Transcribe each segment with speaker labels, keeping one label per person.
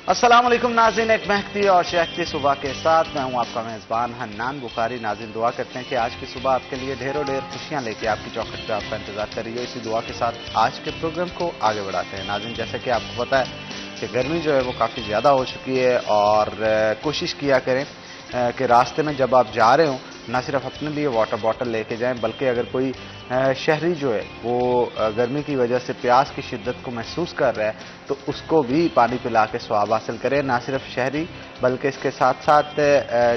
Speaker 1: अस्सलाम वालेकुम नाज़रीन, एक महकती और चहकती सुबह के साथ मैं हूं आपका मेज़बान हन्नान बुखारी। नाज़रीन, दुआ करते हैं कि आज की सुबह आपके लिए ढेरों ढेर खुशियां लेके आपकी चौखट पे आपका इंतजार कर रही हो। इसी दुआ के साथ आज के प्रोग्राम को आगे बढ़ाते हैं। नाज़रीन, जैसे कि आपको पता है कि गर्मी जो है वो काफ़ी ज़्यादा हो चुकी है और कोशिश किया करें कि रास्ते में जब आप जा रहे हो ना सिर्फ अपने लिए वाटर बॉटल लेके जाएं, बल्कि अगर कोई शहरी जो है वो गर्मी की वजह से प्यास की शिद्दत को महसूस कर रहा है तो उसको भी पानी पिला के स्वाब हासिल करें। ना सिर्फ शहरी बल्कि इसके साथ साथ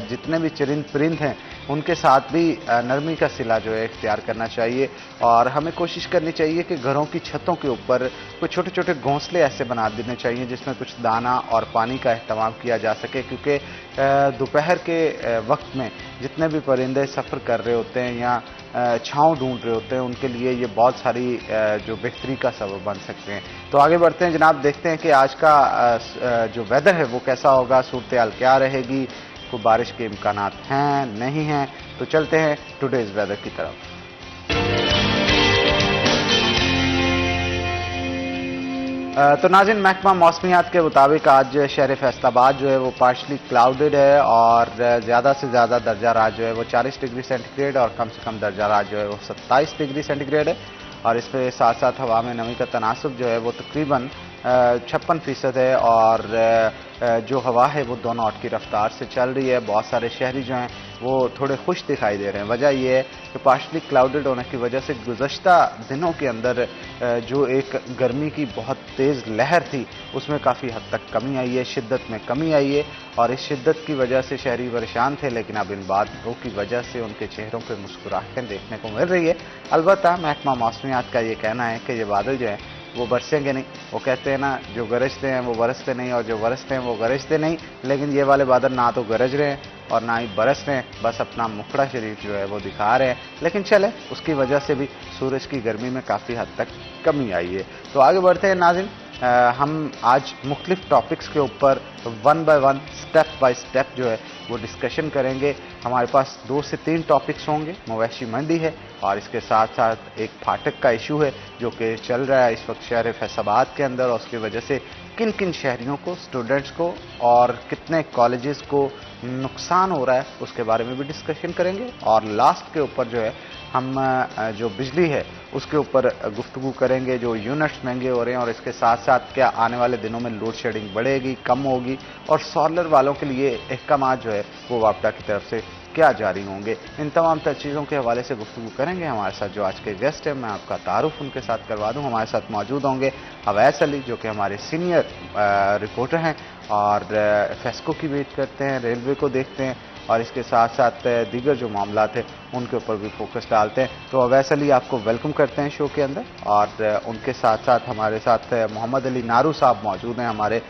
Speaker 1: जितने भी चरिंद परिंद हैं उनके साथ भी नरमी का सिला जो है इख्तियार करना चाहिए। और हमें कोशिश करनी चाहिए कि घरों की छतों के ऊपर कुछ छोटे छोटे घोंसले ऐसे बना देने चाहिए जिसमें कुछ दाना और पानी का अहतमाम किया जा सके, क्योंकि दोपहर के वक्त में जितने भी परिंदे सफ़र कर रहे होते हैं या छांव ढूंढ रहे होते हैं उनके लिए ये बहुत सारी जो बेहतरी का सबब बन सकते हैं। तो आगे बढ़ते हैं जनाब, देखते हैं कि आज का जो वेदर है वो कैसा होगा, सूरत हाल क्या रहेगी, कोई बारिश के इम्कानात हैं नहीं हैं। तो चलते हैं टुडेज वेदर की तरफ। तो नाज़रीन, महकमा मौसमियात के मुताबिक आज शहर फैसलाबाद जो है वो पार्शली क्लाउडेड है और ज़्यादा से ज़्यादा दर्जा रात जो है वो 40 डिग्री सेंटीग्रेड और कम से कम दर्जा रात जो है वो 27 डिग्री सेंटीग्रेड है। और इसके साथ साथ हवा में नमी का तनासुब जो है वो तकरीबन 56% है और जो हवा है वो 2 नॉट की रफ्तार से चल रही है। बहुत सारे शहरी जो हैं वो थोड़े खुश दिखाई दे रहे हैं। वजह यह है कि पार्शली क्लाउडेड होने की वजह से गुज़श्ता दिनों के अंदर जो एक गर्मी की बहुत तेज़ लहर थी उसमें काफ़ी हद तक कमी आई है, शिद्दत में कमी आई है। और इस शिद्दत की वजह से शहरी परेशान थे, लेकिन अब इन बातों की वजह से उनके चेहरों पर मुस्कुराहटें देखने को मिल रही है। अलबत्ता महकमा मौसमियात का ये कहना है कि ये बादल जो है वो बरसेंगे नहीं। वो कहते हैं ना, जो गरजते हैं वो बरसते नहीं और जो बरसते हैं वो गरजते नहीं। लेकिन ये वाले बादल ना तो गरज रहे हैं और ना ही बरस रहे हैं, बस अपना मुखड़ा शरीफ जो है वो दिखा रहे हैं। लेकिन चले, उसकी वजह से भी सूरज की गर्मी में काफ़ी हद तक कमी आई है। तो आगे बढ़ते हैं नाज़रीन, हम आज मुख्तलिफ टॉपिक्स के ऊपर 1 बाय 1 स्टेप बाय स्टेप जो है वो डिस्कशन करेंगे। हमारे पास 2 से 3 टॉपिक्स होंगे। मवेशी मंडी है और इसके साथ साथ एक फाटक का इशू है जो कि चल रहा है इस वक्त शहर फैसलाबाद के अंदर, और उसकी वजह से किन किन शहरियों को, स्टूडेंट्स को और कितने कॉलेजेस को नुकसान हो रहा है उसके बारे में भी डिस्कशन करेंगे। और लास्ट के ऊपर जो है हम जो बिजली है उसके ऊपर गुफ्तगू करेंगे, जो यूनिट्स महंगे हो रहे हैं और इसके साथ साथ क्या आने वाले दिनों में लोड शेडिंग बढ़ेगी, कम होगी, और सोलर वालों के लिए अहकामात जो है वो वापडा की तरफ से क्या जारी होंगे। इन तमाम तर चीज़ों के हवाले से गुफ्तगू करेंगे। हमारे साथ जो आज के गेस्ट हैं मैं आपका तारुफ उनके साथ करवा दूं। हमारे साथ मौजूद होंगे अवैस अली जो कि हमारे सीनियर रिपोर्टर हैं और फेस्को की वेट करते हैं, रेलवे को देखते हैं और इसके साथ साथ दीगर जो मामला थे उनके ऊपर भी फोकस डालते हैं। तो अवैस अली आपको वेलकम करते हैं शो के अंदर। और उनके साथ साथ हमारे साथ मोहम्मद अली नारू साहब मौजूद हैं, हमारे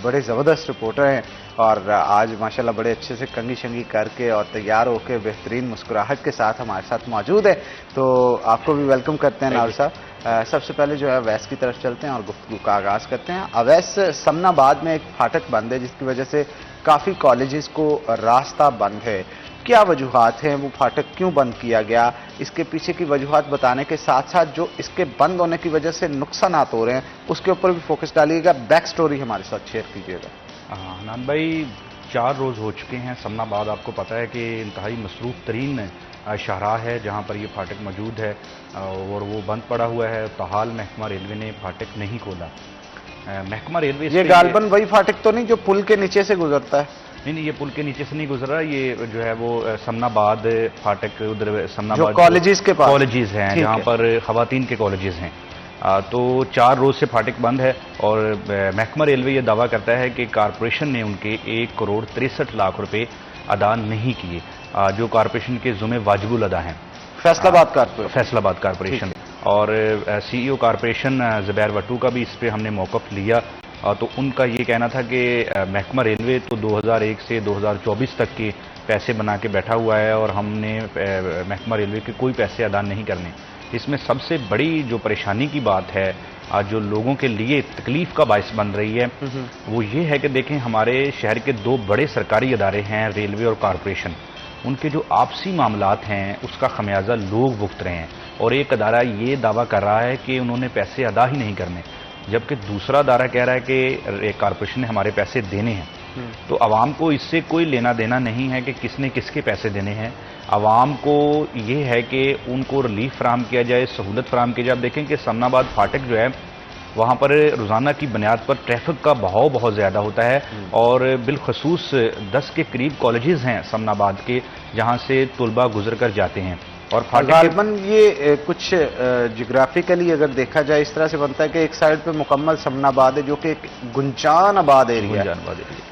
Speaker 1: बड़े ज़बरदस्त रिपोर्टर हैं और आज माशाल्लाह बड़े अच्छे से कंगी शंगी करके और तैयार होकर बेहतरीन मुस्कुराहट के साथ हमारे साथ मौजूद है। तो आपको भी वेलकम करते हैं नारू साहब। सबसे पहले जो है अवैस की तरफ चलते हैं और गुफ्तगू का आगाज़ करते हैं। अवैस, समनाबाद में एक फाटक बंद है जिसकी वजह से काफ़ी कॉलेजेस को रास्ता बंद है। क्या वजूहात हैं, वो फाटक क्यों बंद किया गया, इसके पीछे की वजूहात बताने के साथ साथ जो इसके बंद होने की वजह से नुकसान हो रहे हैं उसके ऊपर भी फोकस डालिएगा। बैक स्टोरी हमारे साथ शेयर कीजिएगा।
Speaker 2: हनान भाई, 4 रोज़ हो चुके हैं। समनाबाद आपको पता है कि इंतहाई मसरूफ़ तरीन शाहराह है जहाँ पर ये फाटक मौजूद है और वो बंद पड़ा हुआ है। ताहाल महकमा रेलवे ने फाटक नहीं खोला। महकमा रेलवे,
Speaker 1: ये गालबन वही फाटक तो नहीं जो पुल के नीचे से गुजरता है?
Speaker 2: नहीं, ये पुल के नीचे से नहीं गुजर रहा। ये जो है वो समनाबाद फाटक, उधर समनाबाद
Speaker 1: कॉलेजेस के पास
Speaker 2: कॉलेजेस हैं जहाँ पर खवातीन के कॉलेजेस हैं। तो 4 रोज़ से फाटक बंद है और महकमा रेलवे ये दावा करता है कि कारपोरेशन ने उनके 1 करोड़ 63 लाख रुपए अदा नहीं किए जो कारपोरेशन के ज़ुम्मे वाजिबुल अदा हैं। फैसलाबाद कारपोरेशन और CEO कारपोरेशन ज़ुबैर वट्टू का भी इस पर हमने मौक़िफ़ लिया। तो उनका ये कहना था कि महकमा रेलवे तो 2001 से 2024 तक के पैसे बना के बैठा हुआ है और हमने महकमा रेलवे के कोई पैसे अदा नहीं करने। इसमें सबसे बड़ी जो परेशानी की बात है, जो लोगों के लिए तकलीफ का बायस बन रही है, वो ये है कि देखें, हमारे शहर के 2 बड़े सरकारी अदारे हैं, रेलवे और कारपोरेशन। उनके जो आपसी मामलात हैं उसका खमियाजा लोग भुगत रहे हैं और एक अदारा ये दावा कर रहा है कि उन्होंने पैसे अदा ही नहीं करने। जबकि दूसरा दायरा कह रहा है कि कारपोरेशन ने हमारे पैसे देने हैं। तो आवाम को इससे कोई लेना देना नहीं है कि किसने किसके पैसे देने हैं। आवाम को ये है कि उनको रिलीफ फराहम किया जाए, सहूलत फराहम की जाए। आप देखें कि समनाबाद फाटक जो है वहाँ पर रोज़ाना की बुनियाद पर ट्रैफिक का बहाव बहुत ज़्यादा होता है और बिलखसूस 10 के करीब कॉलेजेस हैं समनाबाद के जहाँ से तलबा गुजर कर जाते हैं। और
Speaker 1: गालिबन ये कुछ जियोग्राफिकली अगर देखा जाए इस तरह से बनता है कि एक साइड पे मुकम्मल समनाबाद है जो कि एक गुंजान आबाद एरिया है,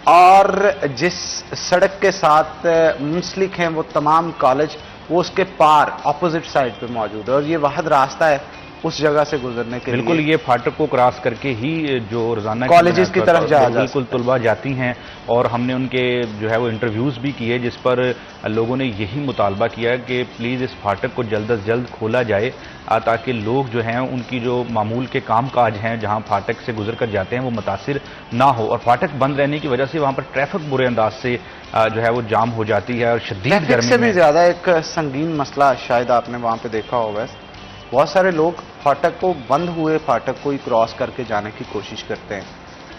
Speaker 1: और जिस सड़क के साथ मुंसलिक हैं वो तमाम कॉलेज वो उसके पार अपोजिट साइड पे मौजूद है, और ये वाहिद रास्ता है उस जगह से गुजरने के
Speaker 2: बिल्कुल
Speaker 1: लिए।
Speaker 2: ये फाटक को क्रॉस करके ही जो रोजाना
Speaker 1: कॉलेजेस की तरफ
Speaker 2: बिल्कुल तलबा जाती हैं, और हमने उनके जो है वो इंटरव्यूज भी किए जिस पर लोगों ने यही मुतालबा किया कि प्लीज़ इस फाटक को जल्द अज जल्द खोला जाए ताकि लोग जो हैं उनकी जो मामूल के काम काज हैं जहां फाटक से गुजर कर जाते हैं वो मुतासिर ना हो। और फाटक बंद रहने की वजह से वहां पर ट्रैफिक बुरे अंदाज से जो है वो जाम हो जाती है और शदीद गर्मी
Speaker 1: से भी ज्यादा एक संगीन मसला शायद आपने वहां पे देखा होगा, बहुत सारे लोग फाटक को बंद हुए फाटक को ही क्रॉस करके जाने की कोशिश करते हैं,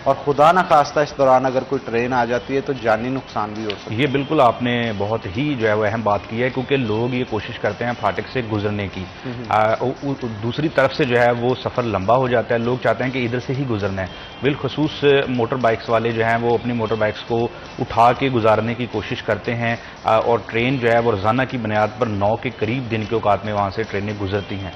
Speaker 1: और खुदा न खास्ता इस दौरान अगर कोई ट्रेन आ जाती है तो जानी नुकसान भी हो सकता है।
Speaker 2: ये बिल्कुल आपने बहुत ही जो है वो अहम बात की है, क्योंकि लोग ये कोशिश करते हैं फाटक से गुजरने की, दूसरी तरफ से जो है वो सफ़र लंबा हो जाता है, लोग चाहते हैं कि इधर से ही गुजरना है। बिलखसूस मोटर बाइक्स वाले जो हैं वो अपनी मोटर बाइक्स को उठा के गुजारने की कोशिश करते हैं, और ट्रेन जो है वो रोज़ाना की बुनियाद पर 9 के करीब दिन के औकात में वहाँ से ट्रेनें गुजरती हैं,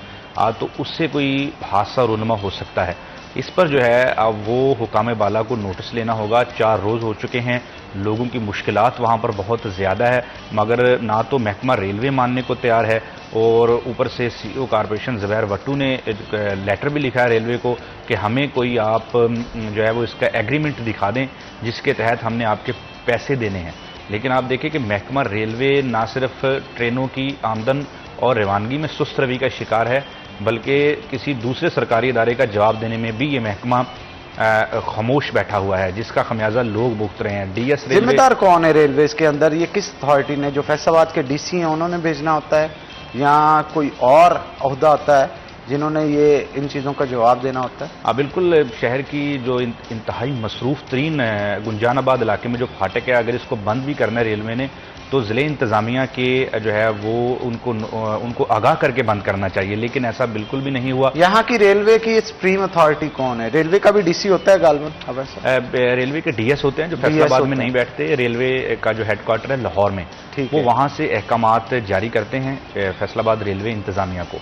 Speaker 2: तो उससे कोई हादसा रुनमा हो सकता है। इस पर जो है अब वो हुकाम बाला को नोटिस लेना होगा। 4 रोज़ हो चुके हैं, लोगों की मुश्किलात वहाँ पर बहुत ज़्यादा है, मगर ना तो महकमा रेलवे मानने को तैयार है, और ऊपर से CEO कॉरपोरेशन ज़ुबैर भट्टू ने लेटर भी लिखा है रेलवे को कि हमें कोई आप जो है वो इसका एग्रीमेंट दिखा दें जिसके तहत हमने आपके पैसे देने हैं। लेकिन आप देखें कि महकमा रेलवे ना सिर्फ ट्रेनों की आमदन और रवानगी में सुस्त रवि का शिकार है, बल्कि किसी दूसरे सरकारी इदारे का जवाब देने में भी ये महकमा खामोश बैठा हुआ है, जिसका खमियाजा लोग भुगत रहे हैं। DS रेलवे
Speaker 1: जिम्मेदार कौन है रेलवे के अंदर? ये किस अथॉरिटी ने, जो फैसलाबाद के DC हैं उन्होंने भेजना होता है या कोई और ओहदा होता है जिन्होंने ये इन चीज़ों का जवाब देना होता है?
Speaker 2: बिल्कुल, शहर की जो इंतहाई मसरूफ़ तरीन गुंजानाबाद इलाके में जो फाटक है, अगर इसको बंद भी करना है रेलवे ने तो ज़िले इंतज़ामिया के जो है वो उनको आगाह करके बंद करना चाहिए, लेकिन ऐसा बिल्कुल भी नहीं हुआ।
Speaker 1: यहाँ की रेलवे की सुप्रीम अथॉरिटी कौन है? रेलवे का भी DC होता है गालबन?
Speaker 2: रेलवे के DS होते हैं जो फैसलाबाद में नहीं बैठते। रेलवे का जो हेडक्वार्टर है लाहौर में, वो वहाँ से अहकामात जारी करते हैं फैसलाबाद रेलवे इंतज़ामिया को।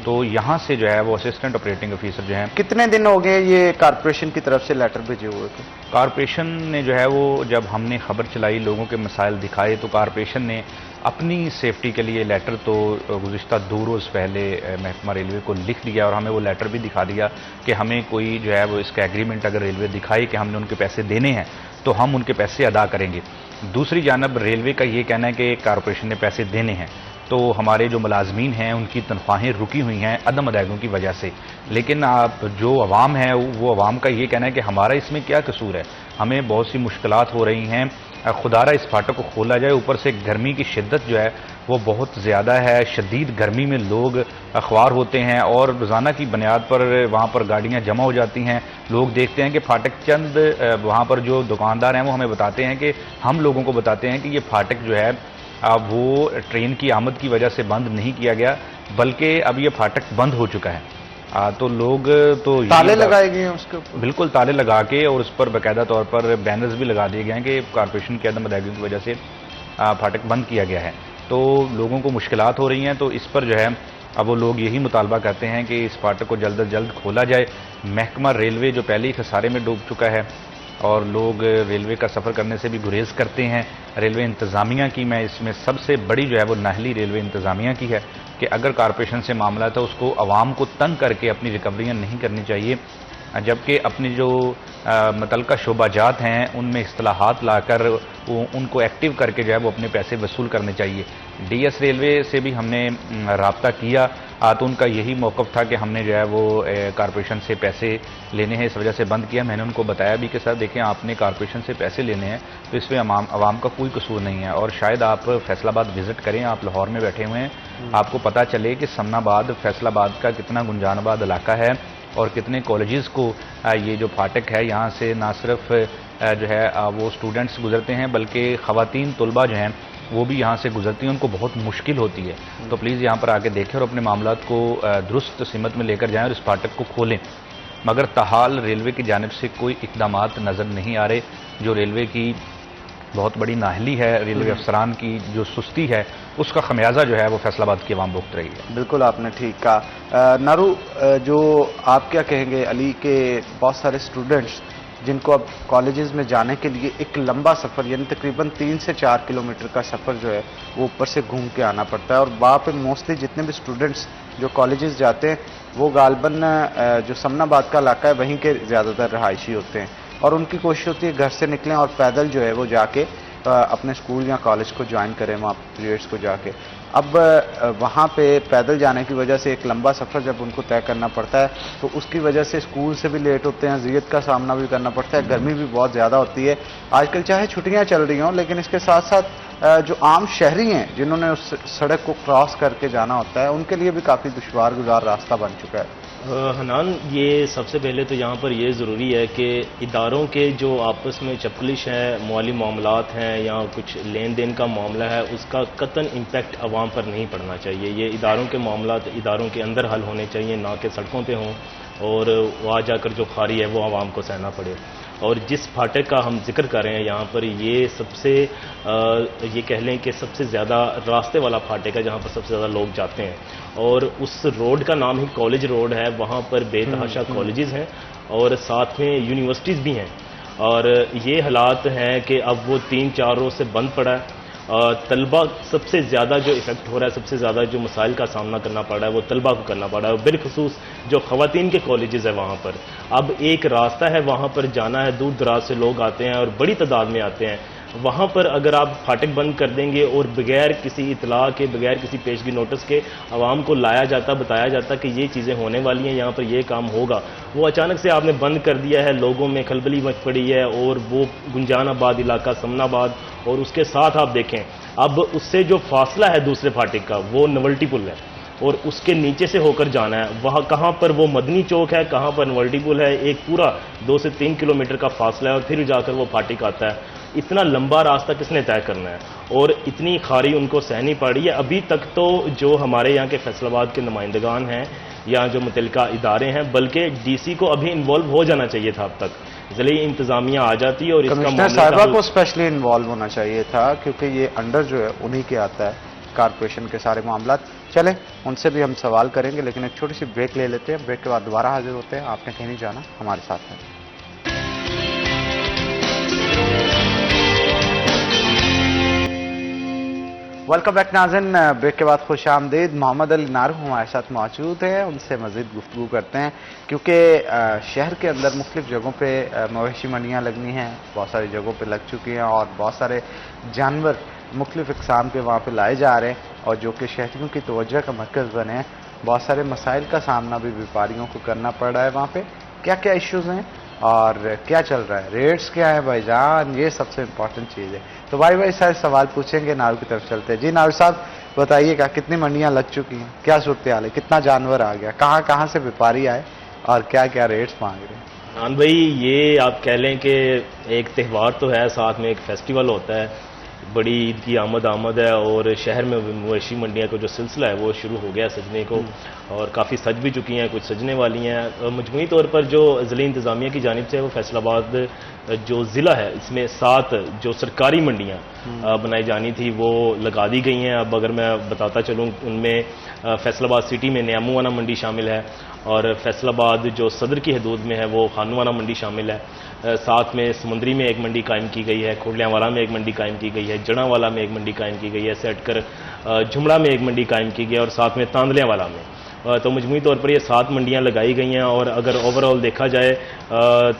Speaker 2: तो यहाँ से जो है वो असिस्टेंट ऑपरेटिंग ऑफिसर जो है।
Speaker 1: कितने दिन हो गए ये कॉरपोरेशन की तरफ से लेटर भेजे हुए थे?
Speaker 2: कॉरपोरेशन ने जो है वो जब हमने खबर चलाई, लोगों के मसाइल दिखाए, तो कॉरपोरेशन ने अपनी सेफ्टी के लिए लेटर तो गुज़िश्ता 2 रोज़ पहले महकमा रेलवे को लिख दिया, और हमें वो लेटर भी दिखा दिया कि हमें कोई जो है वो इसका एग्रीमेंट अगर रेलवे दिखाए कि हमने उनके पैसे देने हैं तो हम उनके पैसे अदा करेंगे। दूसरी जानब रेलवे का ये कहना है कि कॉरपोरेशन ने पैसे देने हैं, तो हमारे जो मुलाजमीन हैं उनकी तनख्वाहें रुकी हुई हैं अदम अदायगियों की वजह से। लेकिन आप जो अवाम है वो अवाम का ये कहना है कि हमारा इसमें क्या कसूर है, हमें बहुत सी मुश्किलात हो रही हैं, खुदारा इस फाटक को खोला जाए। ऊपर से गर्मी की शिद्दत जो है वो बहुत ज़्यादा है, शदीद गर्मी में लोग अखबार होते हैं और रोज़ाना की बुनियाद पर वहाँ पर गाड़ियाँ जमा हो जाती हैं। लोग देखते हैं कि फाटक चंद वहाँ पर जो दुकानदार हैं वो हमें बताते हैं कि हम लोगों को बताते हैं कि ये फाटक जो है वो ट्रेन की आमद की वजह से बंद नहीं किया गया, बल्कि अब ये फाटक बंद हो चुका है। तो लोग तो
Speaker 1: ताले लगाए गए हैं उसके ऊपर?
Speaker 2: बिल्कुल, ताले लगा के, और उस पर बाकायदा तौर पर बैनर्स भी लगा दिए गए हैं कि कॉरपोरेशन की अदम अदायगी की वजह से फाटक बंद किया गया है। तो लोगों को मुश्किलात हो रही हैं, तो इस पर जो है अब वो लोग यही मुतालबा करते हैं कि इस फाटक को जल्द अज जल्द खोला जाए। महकमा रेलवे जो पहले ही खसारे में डूब चुका है और लोग रेलवे का सफ़र करने से भी गुरेज करते हैं। रेलवे इंतज़ामिया की, मैं इसमें सबसे बड़ी जो है वो नाहली रेलवे इंतज़ामिया की है कि अगर कॉरपोरेशन से मामला था उसको आवाम को तंग करके अपनी रिकवरियाँ नहीं करनी चाहिए, जबकि अपनी जो मुतल्लिका शोबाजात हैं उनमें इस्तिलाहात लाकर उनको एक्टिव करके जो है वो अपने पैसे वसूल करने चाहिए। DS रेलवे से भी हमने रब्ता किया, तो उनका यही मौक़िफ़ था कि हमने जो है वो कॉरपोरेशन से पैसे लेने हैं, इस वजह से बंद किया। मैंने उनको बताया भी कि सर देखें, आपने कॉरपोरेशन से पैसे लेने हैं तो इसमें आवाम का कोई कसूर नहीं है, और शायद आप फैसलाबाद विज़िट करें, आप लाहौर में बैठे हुए हैं, आपको पता चले कि समनाबाद फैसलाबाद का कितना गुंजानाबाद इलाका है, और कितने कॉलेजेस को ये जो फाटक है यहाँ से ना सिर्फ जो है वो स्टूडेंट्स गुजरते हैं, बल्कि ख़वातीन तलबा जो हैं वो भी यहाँ से गुजरती हैं, उनको बहुत मुश्किल होती है। तो प्लीज़ यहाँ पर आके देखें और अपने मामलात को दुरुस्त सिमत में लेकर जाएं और इस फाटक को खोलें। मगर ताहाल रेलवे की जानिब से कोई इकदामात नज़र नहीं आ रहे। जो रेलवे की बहुत बड़ी नाहली है, रेलवे अफसरान की जो सुस्ती है, उसका खमियाजा जो है वो फैसलाबाद की आवाम भुगत रही है।
Speaker 1: बिल्कुल आपने ठीक कहा। नारू, जो आप क्या कहेंगे, अली के बहुत सारे स्टूडेंट्स जिनको अब कॉलेजेस में जाने के लिए एक लंबा सफ़र यानी तकरीबन 3 से 4 किलोमीटर का सफ़र जो है वो ऊपर से घूम के आना पड़ता है, और वहाँ पे मोस्टली जितने भी स्टूडेंट्स जो कॉलेजेस जाते हैं वो गालबन जो समनाबाद का इलाका है वहीं के ज़्यादातर रहायशी होते हैं, और उनकी कोशिश होती है घर से निकलें और पैदल जो है वो जाके अपने स्कूल या कॉलेज को ज्वाइन करें, वहाँ पीरियड्स को जाके। अब वहाँ पे पैदल जाने की वजह से एक लंबा सफ़र जब उनको तय करना पड़ता है तो उसकी वजह से स्कूल से भी लेट होते हैं, अज़ियत का सामना भी करना पड़ता है, गर्मी भी बहुत ज़्यादा होती है। आजकल चाहे छुट्टियाँ चल रही हों, लेकिन इसके साथ साथ जो आम शहरी हैं जिन्होंने उस सड़क को क्रॉस करके जाना होता है, उनके लिए भी काफ़ी दुश्वार गुजार रास्ता बन चुका है।
Speaker 3: हनान, ये सबसे पहले तो यहाँ पर ये ज़रूरी है कि इदारों के जो आपस में चपकलिश है, माली मामलात हैं या कुछ लेन देन का मामला है, उसका कतन इम्पैक्ट आवाम पर नहीं पड़ना चाहिए। ये इदारों के मामलात इदारों के अंदर हल होने चाहिए, ना कि सड़कों पे हों और वहाँ जाकर जो खारी है वो आवाम को सहना पड़े। और जिस फाटक का हम जिक्र कर रहे हैं यहाँ पर, ये सबसे ये कह लें कि सबसे ज़्यादा रास्ते वाला फाटक है जहाँ पर सबसे ज़्यादा लोग जाते हैं, और उस रोड का नाम ही कॉलेज रोड है। वहाँ पर बेतहाशा कॉलेजेस हैं और साथ में यूनिवर्सिटीज़ भी हैं, और ये हालात हैं कि अब वो 3-4 रोज़ से बंद पड़ा है। तलबा सबसे ज़्यादा जो इफ़ेक्ट हो रहा है, सबसे ज़्यादा जो मसाइल का सामना करना पड़ रहा है वो तलबा को करना पड़ रहा है, बिलखुसूस जो ख़वातीन के कॉलेजेस है वहाँ पर। अब एक रास्ता है वहाँ पर जाना है, दूर दराज से लोग आते हैं और बड़ी तादाद में आते हैं। वहाँ पर अगर आप फाटक बंद कर देंगे और बगैर किसी इतला के, बगैर किसी पेशगी नोटिस के आवाम को लाया जाता, बताया जाता कि ये चीज़ें होने वाली हैं, यहाँ पर ये काम होगा, वो अचानक से आपने बंद कर दिया है, लोगों में खलबली मच पड़ी है। और वो गुंजानाबाद इलाका, समनाबाद, और उसके साथ आप देखें अब उससे जो फासला है दूसरे फाटक का वो नवल्टी पुल है, और उसके नीचे से होकर जाना है। वहाँ कहाँ पर वो मदनी चौक है, कहाँ पर नवल्टी पुल है, एक पूरा 2 से 3 किलोमीटर का फासला है, और फिर जाकर वो फाटक आता है। इतना लंबा रास्ता किसने तय करना है, और इतनी खारी उनको सहनी पड़ रही है। अभी तक तो जो हमारे यहाँ के फैसलाबाद के नुमाइंदगान हैं या जो मुतल्लिका इदारे हैं, बल्कि डीसी को अभी इन्वॉल्व हो जाना चाहिए था अब तक, ज़िले इंतजामिया आ जाती और इसका
Speaker 1: कमिश्नर साहिबा को स्पेशली इन्वॉल्व होना चाहिए था, क्योंकि ये अंडर जो है उन्हीं के आता है कारपोरेशन के सारे मामला। चलें, उनसे भी हम सवाल करेंगे, लेकिन एक छोटी सी ब्रेक ले लेते हैं। ब्रेक के बाद दोबारा हाजिर होते हैं। आपने कहीं नहीं जाना, हमारे साथ हैं। वेलकम बैक नाज़रीन, ब्रेक के बाद खुश आमदीद। मोहम्मद अली नारू हमारे साथ मौजूद हैं, उनसे मज़ीद गुफ्तगू करते हैं, क्योंकि शहर के अंदर मुख्तलिफ जगहों पे मवेशी मंडियाँ लगनी हैं, बहुत सारी जगहों पे लग चुकी हैं, और बहुत सारे जानवर मुख्तलिफ इक़साम के वहाँ पे लाए जा रहे हैं, और जो कि शहरियों की तवज्जो का मरकज़ बने हैं। बहुत सारे मसाइल का सामना भी व्यापारियों को करना पड़ रहा है। वहाँ पे क्या क्या इश्यूज़ हैं और क्या चल रहा है, रेट्स क्या है भाईजान, ये सबसे इम्पोर्टेंट चीज़ है। तो भाई सारे सवाल पूछेंगे, नारू की तरफ चलते हैं। जी नारू साहब, बताइएगा कितनी मंडियाँ लग चुकी हैं, क्या सूरत हाल है, कितना जानवर आ गया, कहाँ कहाँ से व्यापारी आए और क्या क्या रेट्स मांग रहे हैं?
Speaker 3: हाँ भाई, ये आप कह लें कि एक त्यौहार तो है, साथ में एक फेस्टिवल होता है, बड़ी ईद की आमद है, और शहर में मवेशी मंडियाँ का जो सिलसिला है वो शुरू हो गया सजने को, और काफ़ी सज भी चुकी हैं, कुछ सजने वाली हैं। मजमूई तौर पर जो ज़िले इंतज़ामिया की जानिब से वो फैसलाबाद जो ज़िला है, इसमें 7 जो सरकारी मंडियाँ बनाई जानी थी वो लगा दी गई हैं। अब अगर मैं बताता चलूँ, उनमें फैसलाबाद सिटी में न्यामूवाना मंडी शामिल है, और फैसलाबाद जो सदर की हदूद में है वो खानवाना मंडी शामिल है। साथ में समुंदरी में एक मंडी कायम की गई है, खोड़लियांवाला में एक मंडी कायम की गई है, जड़ांवाला में एक मंडी कायम की गई है, से हटकर झुमड़ा में एक मंडी कायम की गई है, और साथ में तांदलियांवाला में। तो मजमूई तौर पर ये 7 मंडियाँ लगाई गई हैं, और अगर ओवरऑल देखा जाए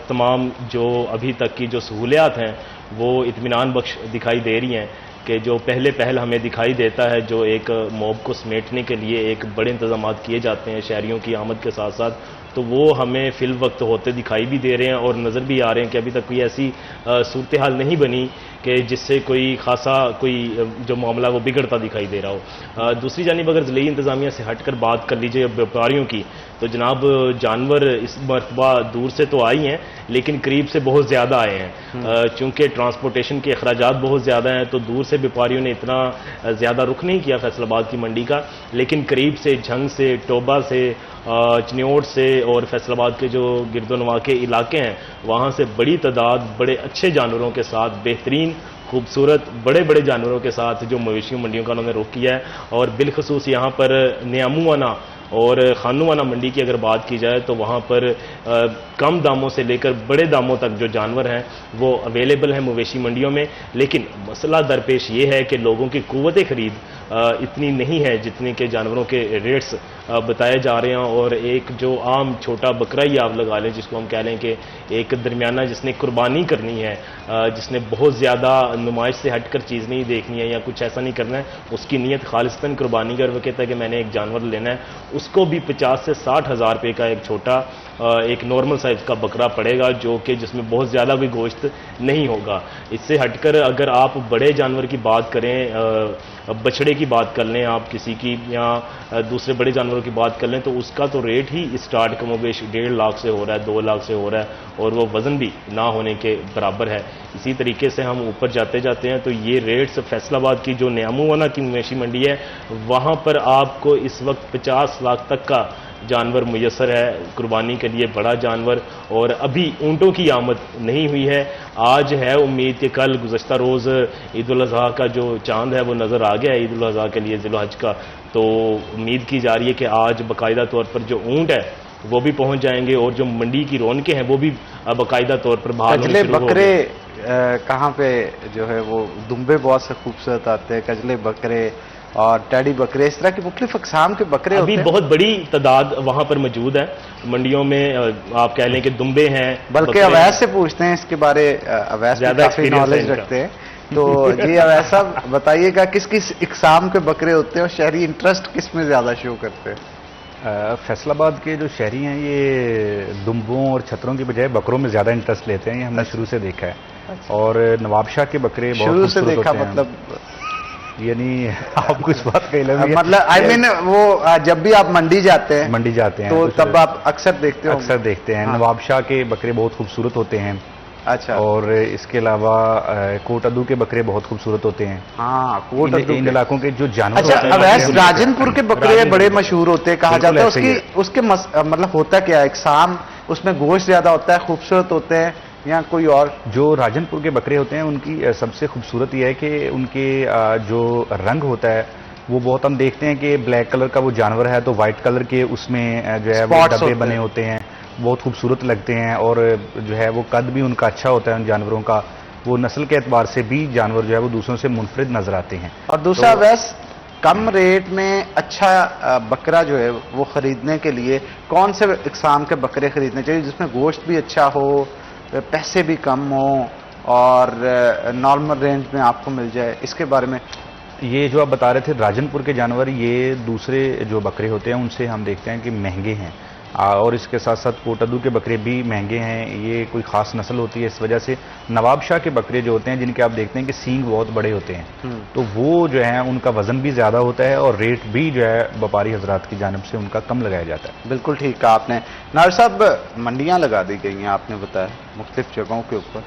Speaker 3: तमाम जो अभी तक की जो सहूलियात हैं वो इत्मीनान बख्श दिखाई दे रही हैं, कि जो पहल हमें दिखाई देता है, जो एक मॉब को समेटने के लिए एक बड़े इंतजाम किए जाते हैं शहरियों की आमद के साथ साथ, तो वो हमें फिल वक्त होते दिखाई भी दे रहे हैं, और नज़र भी आ रहे हैं कि अभी तक कोई ऐसी सूरत हाल नहीं बनी कि जिससे कोई खासा कोई जो मामला वो बिगड़ता दिखाई दे रहा हो। दूसरी जानिब अगर ज़िले इंतज़ामिया से हटकर बात कर लीजिए व्यापारियों की, तो जनाब जानवर इस मरतबा दूर से तो आई हैं लेकिन करीब से बहुत ज़्यादा आए हैं। चूँकि ट्रांसपोर्टेशन के अखराजात बहुत ज़्यादा हैं तो दूर से व्यापारियों ने इतना ज़्यादा रुख नहीं किया फैसलाबाद की मंडी का, लेकिन करीब से झंग से, टोबा से, चनियोट से और फैसलाबाद के जो गिरदोनवा के इलाके हैं वहाँ से बड़ी तादाद बड़े अच्छे जानवरों के साथ, बेहतरीन खूबसूरत बड़े बड़े जानवरों के साथ जो मवेशी मंडियों का उन्होंने रुख किया है। और बिलखसूस यहाँ पर नियामुआना और खानूवाना मंडी की अगर बात की जाए तो वहाँ पर कम दामों से लेकर बड़े दामों तक जो जानवर हैं वो अवेलेबल हैं मवेशी मंडियों में। लेकिन मसला दरपेश ये है कि लोगों की कुव्वत खरीद इतनी नहीं है जितने के जानवरों के रेट्स बताए जा रहे हैं। और एक जो आम छोटा बकरा ही आप लगा लें, जिसको हम कह लें कि एक दरमियाना जिसने कुर्बानी करनी है, जिसने बहुत ज़्यादा नुमाइश से हटकर चीज़ नहीं देखनी है या कुछ ऐसा नहीं करना है, उसकी नीयत खालिस्तन कुर्बानी कर, वो कहता है कि मैंने एक जानवर लेना है, उसको भी 50 से 60 हज़ार रुपये का एक छोटा एक नॉर्मल साइज़ का बकरा पड़ेगा, जो कि जिसमें बहुत ज़्यादा कोई गोश्त नहीं होगा। इससे हटकर अगर आप बड़े जानवर की बात करें, बछड़े की बात कर लें आप किसी की, या दूसरे बड़े जानवरों की बात कर लें, तो उसका तो रेट ही स्टार्ट कमोबेश 1.5 लाख से हो रहा है, 2 लाख से हो रहा है, और वो वज़न भी ना होने के बराबर है। इसी तरीके से हम ऊपर जाते जाते हैं तो ये रेट्स फैसलाबाद की जो नियामुआना की मवेशी मंडी है वहाँ पर आपको इस वक्त 50 लाख तक का जानवर मुयस्सर है कुर्बानी के लिए, बड़ा जानवर। और अभी ऊँटों की आमद नहीं हुई है। आज है उम्मीद कि कल गुज़श्ता रोज़ ईद उल अज़हा का जो चांद है वो नज़र आ गया है ईद उल अज़हा के लिए, ज़िल हज का, तो उम्मीद की जा रही है कि आज बाकायदा तौर पर जो ऊँट है वो भी पहुंच जाएंगे और जो मंडी की रौनकें हैं वो भी बाकायदा तौर पर बाहर होने शुरू हो
Speaker 1: बकरे कहाँ पे जो है वो दुम्बे बहुत से खूबसूरत आते हैं, कजले बकरे और टैडी बकरे, इस तरह की मुख्तलिफ अक़साम के बकरे
Speaker 3: अभी
Speaker 1: होते हैं।
Speaker 3: बहुत बड़ी तादाद वहां पर मौजूद है मंडियों में। आप कह लें कि दुम्बे हैं,
Speaker 1: बल्कि अवैस से पूछते हैं इसके बारे, अवैस भी काफी नॉलेज रखते हैं। तो जी अवैस साहब बताइएगा किस किस इक़साम के बकरे होते हैं और शहरी इंटरेस्ट किस में ज्यादा शो करते हैं?
Speaker 2: फैसलाबाद के जो शहरी हैं ये दुम्बों और छतरों की बजाय बकरों में ज़्यादा इंटरेस्ट लेते हैं, ये हमने शुरू से देखा है। और नवाबशाह के बकरे बहुत
Speaker 1: शुरू से देखा
Speaker 2: होते हैं।
Speaker 1: मतलब
Speaker 2: यानी आप कुछ बात कह लेंगे,
Speaker 1: मतलब आई मीन वो जब भी आप मंडी जाते हैं तो तब आप अक्सर देखते हैं।
Speaker 2: हाँ। नवाबशाह के बकरे बहुत खूबसूरत होते हैं।
Speaker 1: अच्छा।
Speaker 2: और इसके अलावा कोटअदू के बकरे बहुत खूबसूरत होते हैं।
Speaker 1: हाँ, कोटअदू
Speaker 2: इन इलाकों के जो जानवर
Speaker 1: अच्छा,
Speaker 2: होते हैं,
Speaker 1: अवैस राजनपुर के बकरे बड़े मशहूर होते हैं, कहा जाता है उसके मतलब होता क्या है, इक़साम उसमें गोश्त ज्यादा होता है, खूबसूरत होते हैं या कोई और?
Speaker 2: जो राजनपुर के बकरे होते हैं उनकी सबसे खूबसूरत यह है कि उनके जो रंग होता है वो बहुत, हम देखते हैं कि ब्लैक कलर का वो जानवर है तो वाइट कलर के उसमें जो है वो डब्बे बने होते हैं, बहुत खूबसूरत लगते हैं। और जो है वो कद भी उनका अच्छा होता है उन जानवरों का, वो नस्ल के एतबार से भी जानवर जो है वो दूसरों से मुनफरिद नजर आते हैं।
Speaker 1: और दूसरा वैस कम रेट में अच्छा बकरा जो है वो खरीदने के लिए कौन से इक़साम के बकरे खरीदने चाहिए जिसमें गोश्त भी अच्छा हो, पैसे भी कम हो और नॉर्मल रेंज में आपको मिल जाए, इसके बारे में?
Speaker 2: ये जो आप बता रहे थे राजनपुर के जानवर, ये दूसरे जो बकरे होते हैं उनसे हम देखते हैं कि महंगे हैं। और इसके साथ साथ कोटअदू के बकरे भी महंगे हैं, ये कोई ख़ास नस्ल होती है, इस वजह से नवाबशाह के बकरे जो होते हैं जिनके आप देखते हैं कि सींग बहुत बड़े होते हैं, तो वो जो है उनका वज़न भी ज़्यादा होता है और रेट भी जो है व्यापारी हजरात की जानिब से उनका कम लगाया जाता है।
Speaker 1: बिल्कुल ठीक कहा आपने। नार साहब, मंडियाँ लगा दी गई हैं आपने बताया मुख्तलिफ जगहों के ऊपर,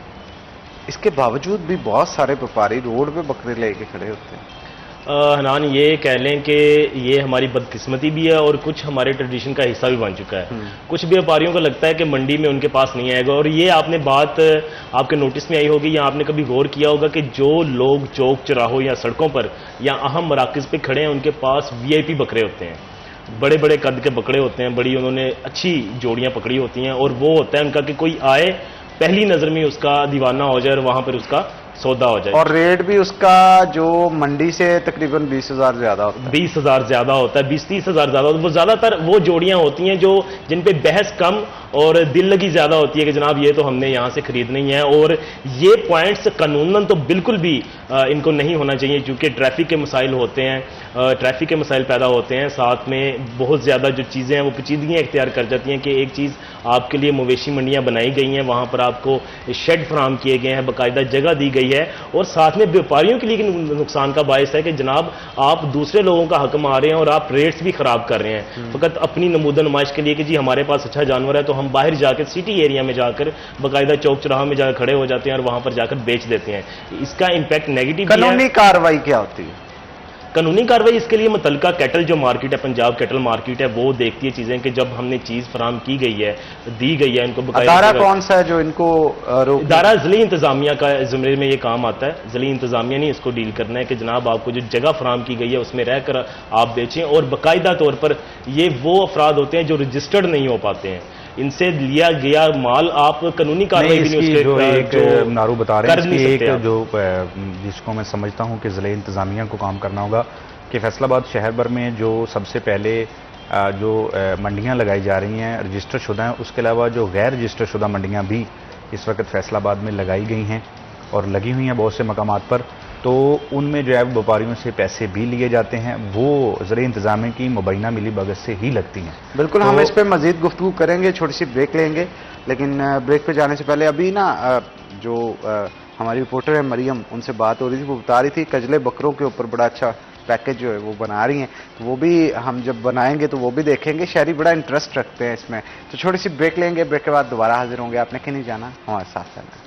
Speaker 1: इसके बावजूद भी बहुत सारे व्यापारी रोड पे बकरे लेके खड़े होते हैं।
Speaker 3: हनान, ये कह लें कि ये हमारी बदकिस्मती भी है और कुछ हमारे ट्रेडिशन का हिस्सा भी बन चुका है। कुछ व्यापारियों को लगता है कि मंडी में उनके पास नहीं आएगा, और ये आपने बात आपके नोटिस में आई होगी या आपने कभी गौर किया होगा कि जो लोग चौक चौराहों या सड़कों पर या अहम मराकज़ पे खड़े हैं उनके पास VIP बकरे होते हैं, बड़े बड़े कद के बकरे होते हैं, बड़ी उन्होंने अच्छी जोड़ियाँ पकड़ी होती हैं, और वो होता है उनका कि कोई आए पहली नज़र में उसका दीवाना हो जाए और वहाँ पर उसका सौदा हो जाए।
Speaker 1: और रेट भी उसका जो मंडी से तकरीबन 20,000 ज्यादा होता है,
Speaker 3: 20,000 ज्यादा होता है, 20-30 हज़ार ज्यादा होता है। वो ज्यादातर वो जोड़ियां होती हैं जो जिन पे बहस कम और दिल लगी ज्यादा होती है कि जनाब ये तो हमने यहां से खरीदनी है। और ये पॉइंट्स कानूनन तो बिल्कुल भी इनको नहीं होना चाहिए, क्योंकि ट्रैफिक के मसाइल होते हैं, ट्रैफिक के मसाइल पैदा होते हैं, साथ में बहुत ज्यादा जो चीजें हैं वो पेचीदगियां इख्तियार कर जाती हैं कि एक चीज आपके लिए मवेशी मंडियां बनाई गई हैं, वहां पर आपको शेड फराहम किए गए हैं, बाकायदा जगह दी गई गई है और साथ में व्यापारियों के लिए नुकसान का बायस है कि जनाब आप दूसरे लोगों का हक मार रहे हैं और आप रेट्स भी खराब कर रहे हैं फकत अपनी नमूद नुमाइश के लिए कि जी हमारे पास अच्छा जानवर है तो हम बाहर जाकर सिटी एरिया में जाकर बाकायदा चौक चौराहा में जाकर खड़े हो जाते हैं और वहां पर जाकर बेच देते हैं। इसका इंपैक्ट नेगेटिव भी है।
Speaker 1: कानूनी कार्रवाई क्या होती है?
Speaker 3: कानूनी कार्रवाई इसके लिए मुतलका कैटल जो मार्केट है, पंजाब कैटल मार्केट है, वो देखती है चीजें कि जब हमने चीज फराम की गई है, दी गई है इनको
Speaker 1: अदारा कौन सा है जो इनको
Speaker 3: इदारा ज़िली इंतजामिया का ज़िम्मे में ये काम आता है। ज़िली इंतजामिया ने इसको डील करना है कि जनाब आपको जो जगह फराम की गई है उसमें रहकर आप बेचें और बाकायदा तौर पर ये वो अफराद होते हैं जो रजिस्टर्ड नहीं हो पाते हैं, इनसे लिया गया माल आप कानूनी कार्रवाई भी नहीं
Speaker 2: जो एक नारू बता रहे हैं
Speaker 3: एक
Speaker 2: जो जिसको मैं समझता हूं कि ज़िले इंतजामिया को काम करना होगा कि फैसलाबाद शहर भर में जो सबसे पहले जो मंडियां लगाई जा रही हैं रजिस्टर शुदा हैं, उसके अलावा जो गैर रजिस्टर शुदा मंडियां भी इस वक्त फैसलाबाद में लगाई गई हैं और लगी हुई हैं बहुत से मकामात पर, तो उनमें जो है व्यापारियों से पैसे भी लिए जाते हैं, वो ज़रिए इंतजामिया की मुबैना मिली भगत से ही लगती हैं।
Speaker 1: बिल्कुल हम इस पर मजीद गुफ्तगू करेंगे, छोटी सी ब्रेक लेंगे, लेकिन ब्रेक पे जाने से पहले अभी ना जो हमारी रिपोर्टर है मरियम, उनसे बात हो रही थी, वो बता रही थी कजले बकरों के ऊपर बड़ा अच्छा पैकेज जो है वो बना रही हैं, तो वो भी हम जब बनाएंगे तो वो भी देखेंगे। शहरी बड़ा इंटरेस्ट रखते हैं इसमें। तो छोटी सी ब्रेक लेंगे, ब्रेक के बाद दोबारा हाजिर होंगे। आपने कहीं नहीं जाना, हमारे साथ रहना।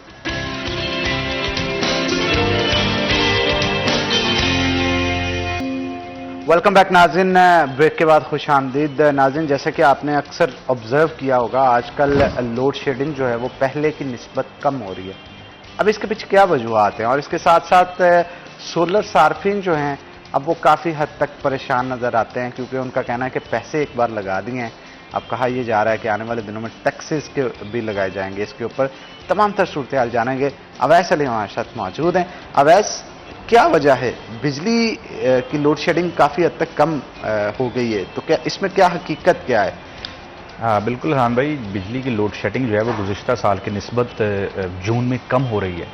Speaker 1: वेलकम बैक नाज़रीन, ब्रेक के बाद खुश आमदीद। नाज़रीन, जैसे कि आपने अक्सर ऑब्जर्व किया होगा, आजकल लोड शेडिंग जो है वो पहले की निस्बत कम हो रही है। अब इसके पीछे क्या वजूहात हैं? और इसके साथ साथ सोलर सार्फिन जो हैं अब वो काफ़ी हद तक परेशान नज़र आते हैं, क्योंकि उनका कहना है कि पैसे एक बार लगा दिए हैं, अब कहा यह जा रहा है कि आने वाले दिनों में टैक्सेस के भी लगाए जाएंगे इसके ऊपर। तमाम तर सूरत हाल जानेंगे। अवैस अली हमारे साथ मौजूद हैं। अवैस, क्या वजह है बिजली की लोड शेडिंग काफ़ी हद तक कम हो गई है, तो क्या इसमें क्या हकीकत क्या है?
Speaker 2: हाँ बिल्कुल हान भाई, बिजली की लोड शेडिंग जो है वो गुज़िश्ता साल की निस्बत जून में कम हो रही है।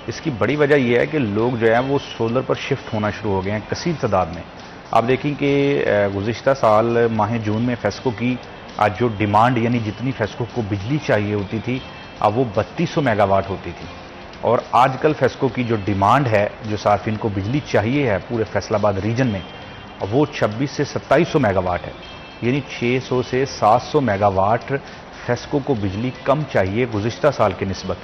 Speaker 2: इसकी बड़ी वजह यह है कि लोग जो है वो सोलर पर शिफ्ट होना शुरू हो गए हैं कसीर तादाद में। आप देखें कि गुज़िश्ता साल माह जून में फेस्को की आज जो डिमांड, यानी जितनी फेस्को को बिजली चाहिए होती थी, अब वो 3200 मेगावाट होती थी। और आजकल फेस्को की जो डिमांड है, जो सार्फिन को बिजली चाहिए है पूरे फैसलाबाद रीजन में, वो 26 से 2700 मेगावाट है। यानी 600 से 700 मेगावाट फेस्को को बिजली कम चाहिए गुज़िश्ता साल की निस्बत।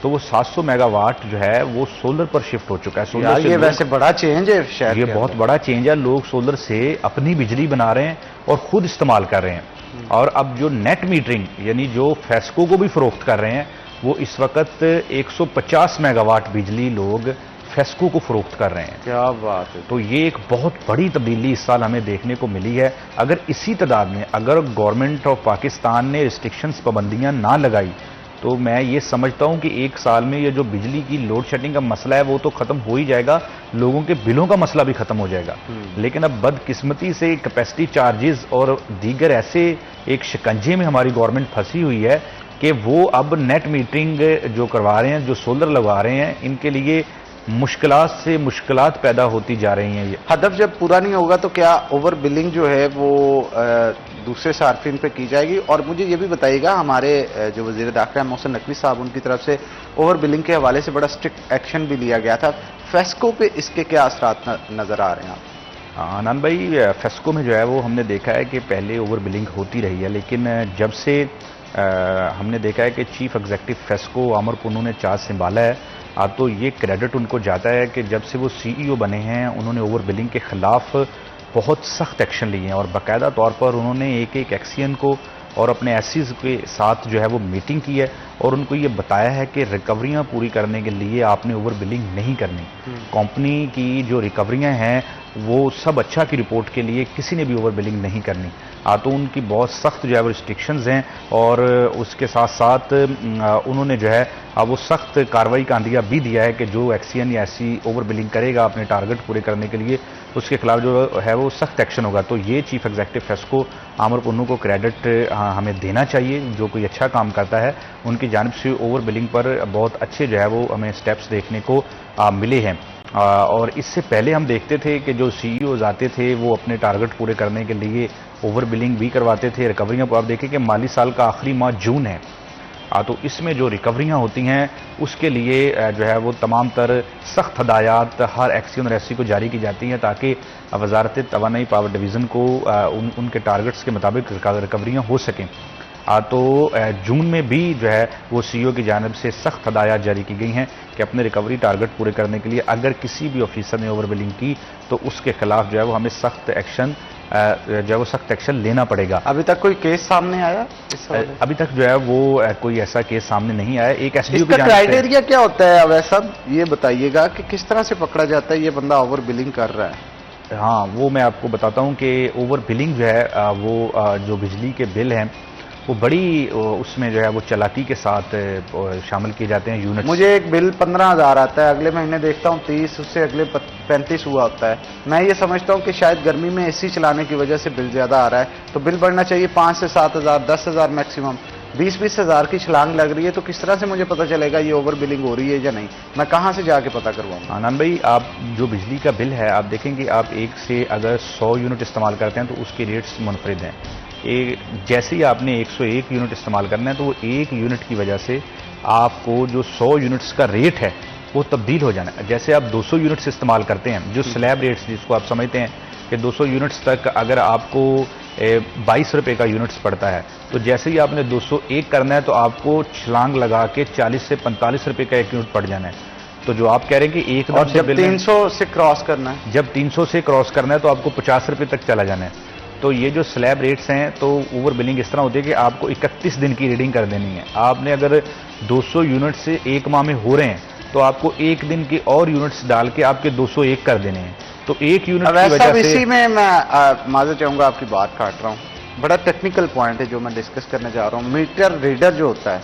Speaker 2: तो वो 700 मेगावाट जो है वो सोलर पर शिफ्ट हो चुका है। सोलर से
Speaker 1: ये वैसे बड़ा चेंज है शहर,
Speaker 2: ये बहुत बड़ा चेंज है। लोग सोलर से अपनी बिजली बना रहे हैं और खुद इस्तेमाल कर रहे हैं। और अब जो नेट मीटरिंग, यानी जो फेस्को को भी फरोख्त कर रहे हैं, वो इस वक्त 150 मेगावाट बिजली लोग फेस्को को फरोख्त कर रहे हैं।
Speaker 1: क्या बात है!
Speaker 2: तो ये एक बहुत बड़ी तब्दीली इस साल हमें देखने को मिली है। अगर इसी तादाद में अगर गवर्नमेंट ऑफ पाकिस्तान ने रिस्ट्रिक्शंस, पाबंदियां ना लगाई, तो मैं ये समझता हूं कि एक साल में ये जो बिजली की लोड शेडिंग का मसला है वो तो खत्म हो ही जाएगा, लोगों के बिलों का मसला भी खत्म हो जाएगा। लेकिन अब बदकिस्मती से कैपेसिटी चार्जेस और दीगर ऐसे एक शिकंजे में हमारी गवर्नमेंट फंसी हुई है कि वो अब नेट मीटरिंग जो करवा रहे हैं, जो सोलर लगवा रहे हैं, इनके लिए मुश्किलात से मुश्किलात पैदा होती जा रही हैं। ये
Speaker 1: हदफ जब पूरा नहीं होगा तो क्या ओवर बिलिंग जो है वो दूसरे सार्फिन पे की जाएगी? और मुझे ये भी बताइएगा, हमारे जो वज़ीर दाखिला मोहसिन नकवी साहब, उनकी तरफ से ओवर बिलिंग के हवाले से बड़ा स्ट्रिक्ट एक्शन भी लिया गया था। फेस्को पे इसके क्या असरात नजर आ रहे हैं आप?
Speaker 2: आनंद भाई, फेस्को में जो है वो हमने देखा है कि पहले ओवर बिलिंग होती रही है, लेकिन जब से हमने देखा है कि चीफ एग्जीक्यूटिव फेस्को आमर पुन्नू ने चार्ज संभाला है, तो ये क्रेडिट उनको जाता है कि जब से वो सीईओ बने हैं उन्होंने ओवर बिलिंग के खिलाफ बहुत सख्त एक्शन लिए हैं और बाकायदा तौर पर उन्होंने एक एक एक्सियन को और अपने एसीज के साथ जो है वो मीटिंग की है और उनको ये बताया है कि रिकवरियां पूरी करने के लिए आपने ओवर बिलिंग नहीं करनी। कंपनी की जो रिकवरियां हैं वो सब अच्छा की रिपोर्ट के लिए किसी ने भी ओवर बिलिंग नहीं करनी। तो उनकी बहुत सख्त जो है वो रिस्ट्रिक्शंस हैं और उसके साथ साथ उन्होंने जो है वो सख्त कार्रवाई का अंदिया भी दिया है कि जो एक्सियन या ऐसी ओवर बिलिंग करेगा अपने टारगेट पूरे करने के लिए, उसके खिलाफ जो है वो सख्त एक्शन होगा। तो ये चीफ एग्जीक्यूटिव फेस्को आमर पुन्नू को क्रेडिट हमें देना चाहिए, जो कोई अच्छा काम करता है उनकी जानिब से ओवर बिलिंग पर बहुत अच्छे जो है वो हमें स्टेप्स देखने को मिले हैं। और इससे पहले हम देखते थे कि जो सीईओज आते थे वो अपने टारगेट पूरे करने के लिए ओवर बिलिंग भी करवाते थे, रिकवरियां। आप देखें कि माली साल का आखिरी माह जून है तो इसमें जो रिकवरियाँ होती हैं उसके लिए जो है वो तमाम तर सख्त हदायत हर एक्सियन और एससी को जारी की जाती हैं ताकि वजारत तवानाई पावर डिवीज़न को उनके टारगेट्स के मुताबिक रिकवरियाँ हो सकें। तो जून में भी जो है वो सीईओ की जानिब से सख्त हदायत जारी की गई हैं कि अपने रिकवरी टारगेट पूरे करने के लिए अगर किसी भी ऑफिसर ने ओवर बिलिंग की तो उसके खिलाफ जो है वो हमें सख्त एक्शन जो है वो सख्त एक्शन लेना पड़ेगा।
Speaker 1: अभी तक कोई केस सामने आया इस हवाले?
Speaker 2: अभी तक जो है वो कोई ऐसा केस सामने नहीं आया। एक एसडीओ
Speaker 1: इसका क्राइटेरिया क्या होता है अवैध साहब, ये बताइएगा कि किस तरह से पकड़ा जाता है ये बंदा ओवर बिलिंग कर रहा है?
Speaker 2: हाँ, वो मैं आपको बताता हूँ कि ओवर बिलिंग जो है वो जो बिजली के बिल हैं वो बड़ी उसमें जो है वो चालाकी के साथ शामिल किए जाते हैं यूनिट।
Speaker 1: मुझे एक बिल 15,000 आता है, अगले महीने देखता हूँ 30, उससे अगले 35 हुआ होता है। मैं ये समझता हूँ कि शायद गर्मी में एसी चलाने की वजह से बिल ज्यादा आ रहा है, तो बिल बढ़ना चाहिए 5 से 7,000, 10,000 मैक्सिमम। 20-20 हज़ार की छलांग लग रही है, तो किस तरह से मुझे पता चलेगा ये ओवर बिलिंग हो रही है या नहीं? मैं कहाँ से जाके पता करवाऊंगा?
Speaker 2: आनंद भाई, आप जो बिजली का बिल है आप देखेंगे, आप एक से अगर 100 यूनिट इस्तेमाल करते हैं तो उसके रेट्स मुनफरिद हैं। जैसे ही आपने 101 यूनिट इस्तेमाल करना है तो वो एक यूनिट की वजह से आपको जो 100 यूनिट्स का रेट है वो तब्दील हो जाना है। जैसे आप 200 यूनिट्स इस्तेमाल करते हैं, जो स्लैब रेट्स जिसको आप समझते हैं कि 200 यूनिट्स तक अगर आपको 22 रुपये का यूनिट्स पड़ता है, तो जैसे ही आपने 201 करना है तो आपको छलांग लगा के 40 से 45 रुपये का एक यूनिट पड़ जाना है। तो जो आप कह रहे हैं कि एकदम से
Speaker 1: जब 300 से क्रॉस करना है,
Speaker 2: जब 300 से क्रॉस करना है तो आपको 50 रुपये तक चला जाना है। तो ये जो स्लैब रेट्स हैं, तो ओवर बिलिंग इस तरह होती है कि आपको 31 दिन की रीडिंग कर देनी है। आपने अगर 200 यूनिट से एक माह में हो रहे हैं तो आपको एक दिन के और यूनिट्स डाल के आपके 201 कर देने हैं। तो एक यूनिट की वजह से
Speaker 1: इसी में मैं माजूद चाहूंगा, आपकी बात काट रहा हूं, बड़ा टेक्निकल पॉइंट है जो मैं डिस्कस करने जा रहा हूं। मीटर रीडर जो होता है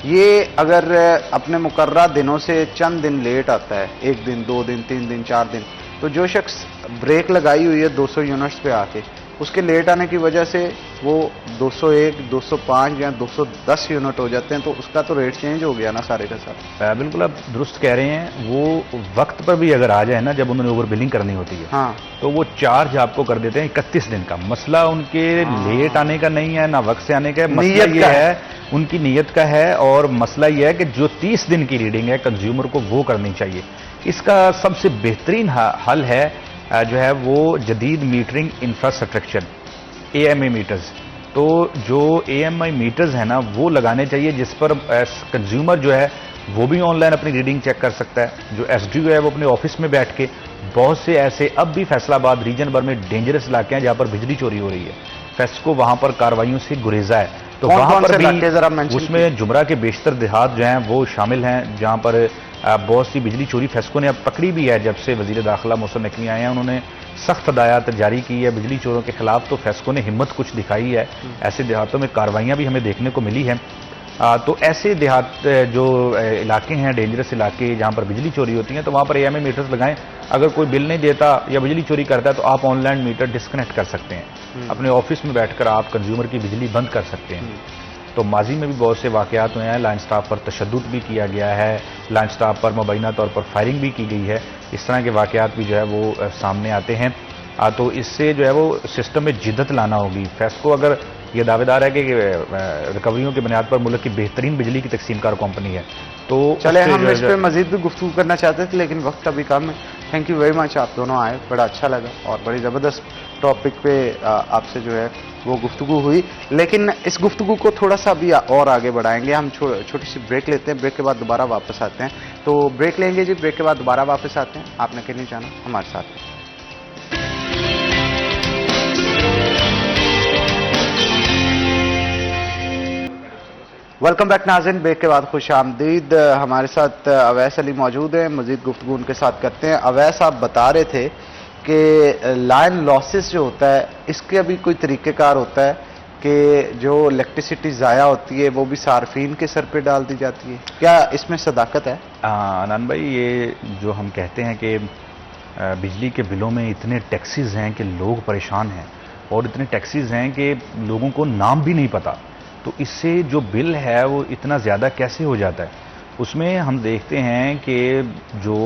Speaker 1: ये अगर अपने मुकर्रा दिनों से चंद दिन लेट आता है, 1 दिन, 2 दिन, 3 दिन, 4 दिन, तो जो शख्स ब्रेक लगाई हुई है 200 यूनिट्स पे आके, उसके लेट आने की वजह से वो 201, 205 या 210 यूनिट हो जाते हैं, तो उसका तो रेट चेंज हो गया ना सारे का सारा।
Speaker 2: बिल्कुल आप दुरुस्त कह रहे हैं। वो वक्त पर भी अगर आ जाए ना, जब उन्होंने ओवर बिलिंग करनी होती है,
Speaker 1: हाँ,
Speaker 2: तो वो चार्ज आपको कर देते हैं 31 दिन का। मसला उनके लेट आने का नहीं है, ना वक्त से आने का है, मसला ये है उनकी नीयत का है। और मसला ये है कि जो 30 दिन की रीडिंग है कंज्यूमर को वो करनी चाहिए। इसका सबसे बेहतरीन हल है जो है वो जदीद मीटरिंग इंफ्रास्ट्रक्चर, AMI मीटर्स। तो जो AMI मीटर्स है ना वो लगाने चाहिए, जिस पर कंज्यूमर जो है वो भी ऑनलाइन अपनी रीडिंग चेक कर सकता है। जो SDO है वो अपने ऑफिस में बैठ के, बहुत से ऐसे अब भी फैसलाबाद रीजन भर में डेंजरस इलाके हैं जहां पर बिजली चोरी हो रही है। फेस्को वहां पर कार्रवाइयों से गुरेजा है, तो वहां पर भी उसमें जुमरा के बेशतर देहात जो हैं वो शामिल हैं, जहां पर बहुत सी बिजली चोरी फेस्को ने अब पकड़ी भी है। जब से वजीर दाखिला मौसम नकवी आए हैं, उन्होंने सख्त हदायत जारी की है बिजली चोरों के खिलाफ, तो फेस्को ने हिम्मत कुछ दिखाई है। ऐसे देहातों में कार्रवाइयां भी हमें देखने को मिली हैं। तो ऐसे देहात जो इलाके हैं, डेंजरस इलाके जहां पर बिजली चोरी होती है, तो वहां पर AMI मीटर्स लगाएं। अगर कोई बिल नहीं देता या बिजली चोरी करता है तो आप ऑनलाइन मीटर डिस्कनेक्ट कर सकते हैं। अपने ऑफिस में बैठकर आप कंज्यूमर की बिजली बंद कर सकते हैं। तो माजी में भी बहुत से वाकयात हुए हैं, लाइन स्टाफ पर तशद्दुद भी किया गया है, लाइन स्टाफ पर मुबैना तौर पर फायरिंग भी की गई है। इस तरह के वाकयात भी जो है वो सामने आते हैं। तो इससे जो है वो सिस्टम में जिद्दत लाना होगी। फेस्को अगर ये दावेदार है कि रिकवरियों की बुनियाद पर मुल्क की बेहतरीन बिजली की तकसीमकार कंपनी है, तो
Speaker 1: चले हम इस पर मजीद भी गुफ्तगू करना चाहते थे, लेकिन वक्त अभी कम है। थैंक यू वेरी मच, आप दोनों आए, बड़ा अच्छा लगा और बड़ी ज़बरदस्त टॉपिक पे आपसे जो है वो गुफ्तगू हुई। लेकिन इस गुफ्तगू को थोड़ा सा भी और आगे बढ़ाएंगे। हम छोटी सी ब्रेक लेते हैं, ब्रेक के बाद दोबारा वापस आते हैं। तो ब्रेक लेंगे जी, ब्रेक के बाद दोबारा वापस आते हैं। आपने कहीं नहीं जाना, हमारे साथ। वेलकम बैक नाज़रीन, ब्रेक के बाद खुश आमदीद। हमारे साथ अवैस अली मौजूद हैं, मजीद गुफ्तगू उनके साथ करते हैं। अवैस, आप बता रहे थे कि लाइन लॉसेस जो होता है इसके अभी कोई तरीक़ेकार होता है कि जो इलेक्ट्रिसिटी ज़ाया होती है वो भी सार्फिन के सर पे डाल दी जाती है, क्या इसमें सदाकत है?
Speaker 2: आनंद भाई, ये जो हम कहते हैं कि बिजली के बिलों में इतने टैक्सेस हैं कि लोग परेशान हैं, और इतने टैक्सेस हैं कि लोगों को नाम भी नहीं पता, तो इससे जो बिल है वो इतना ज़्यादा कैसे हो जाता है? उसमें हम देखते हैं कि जो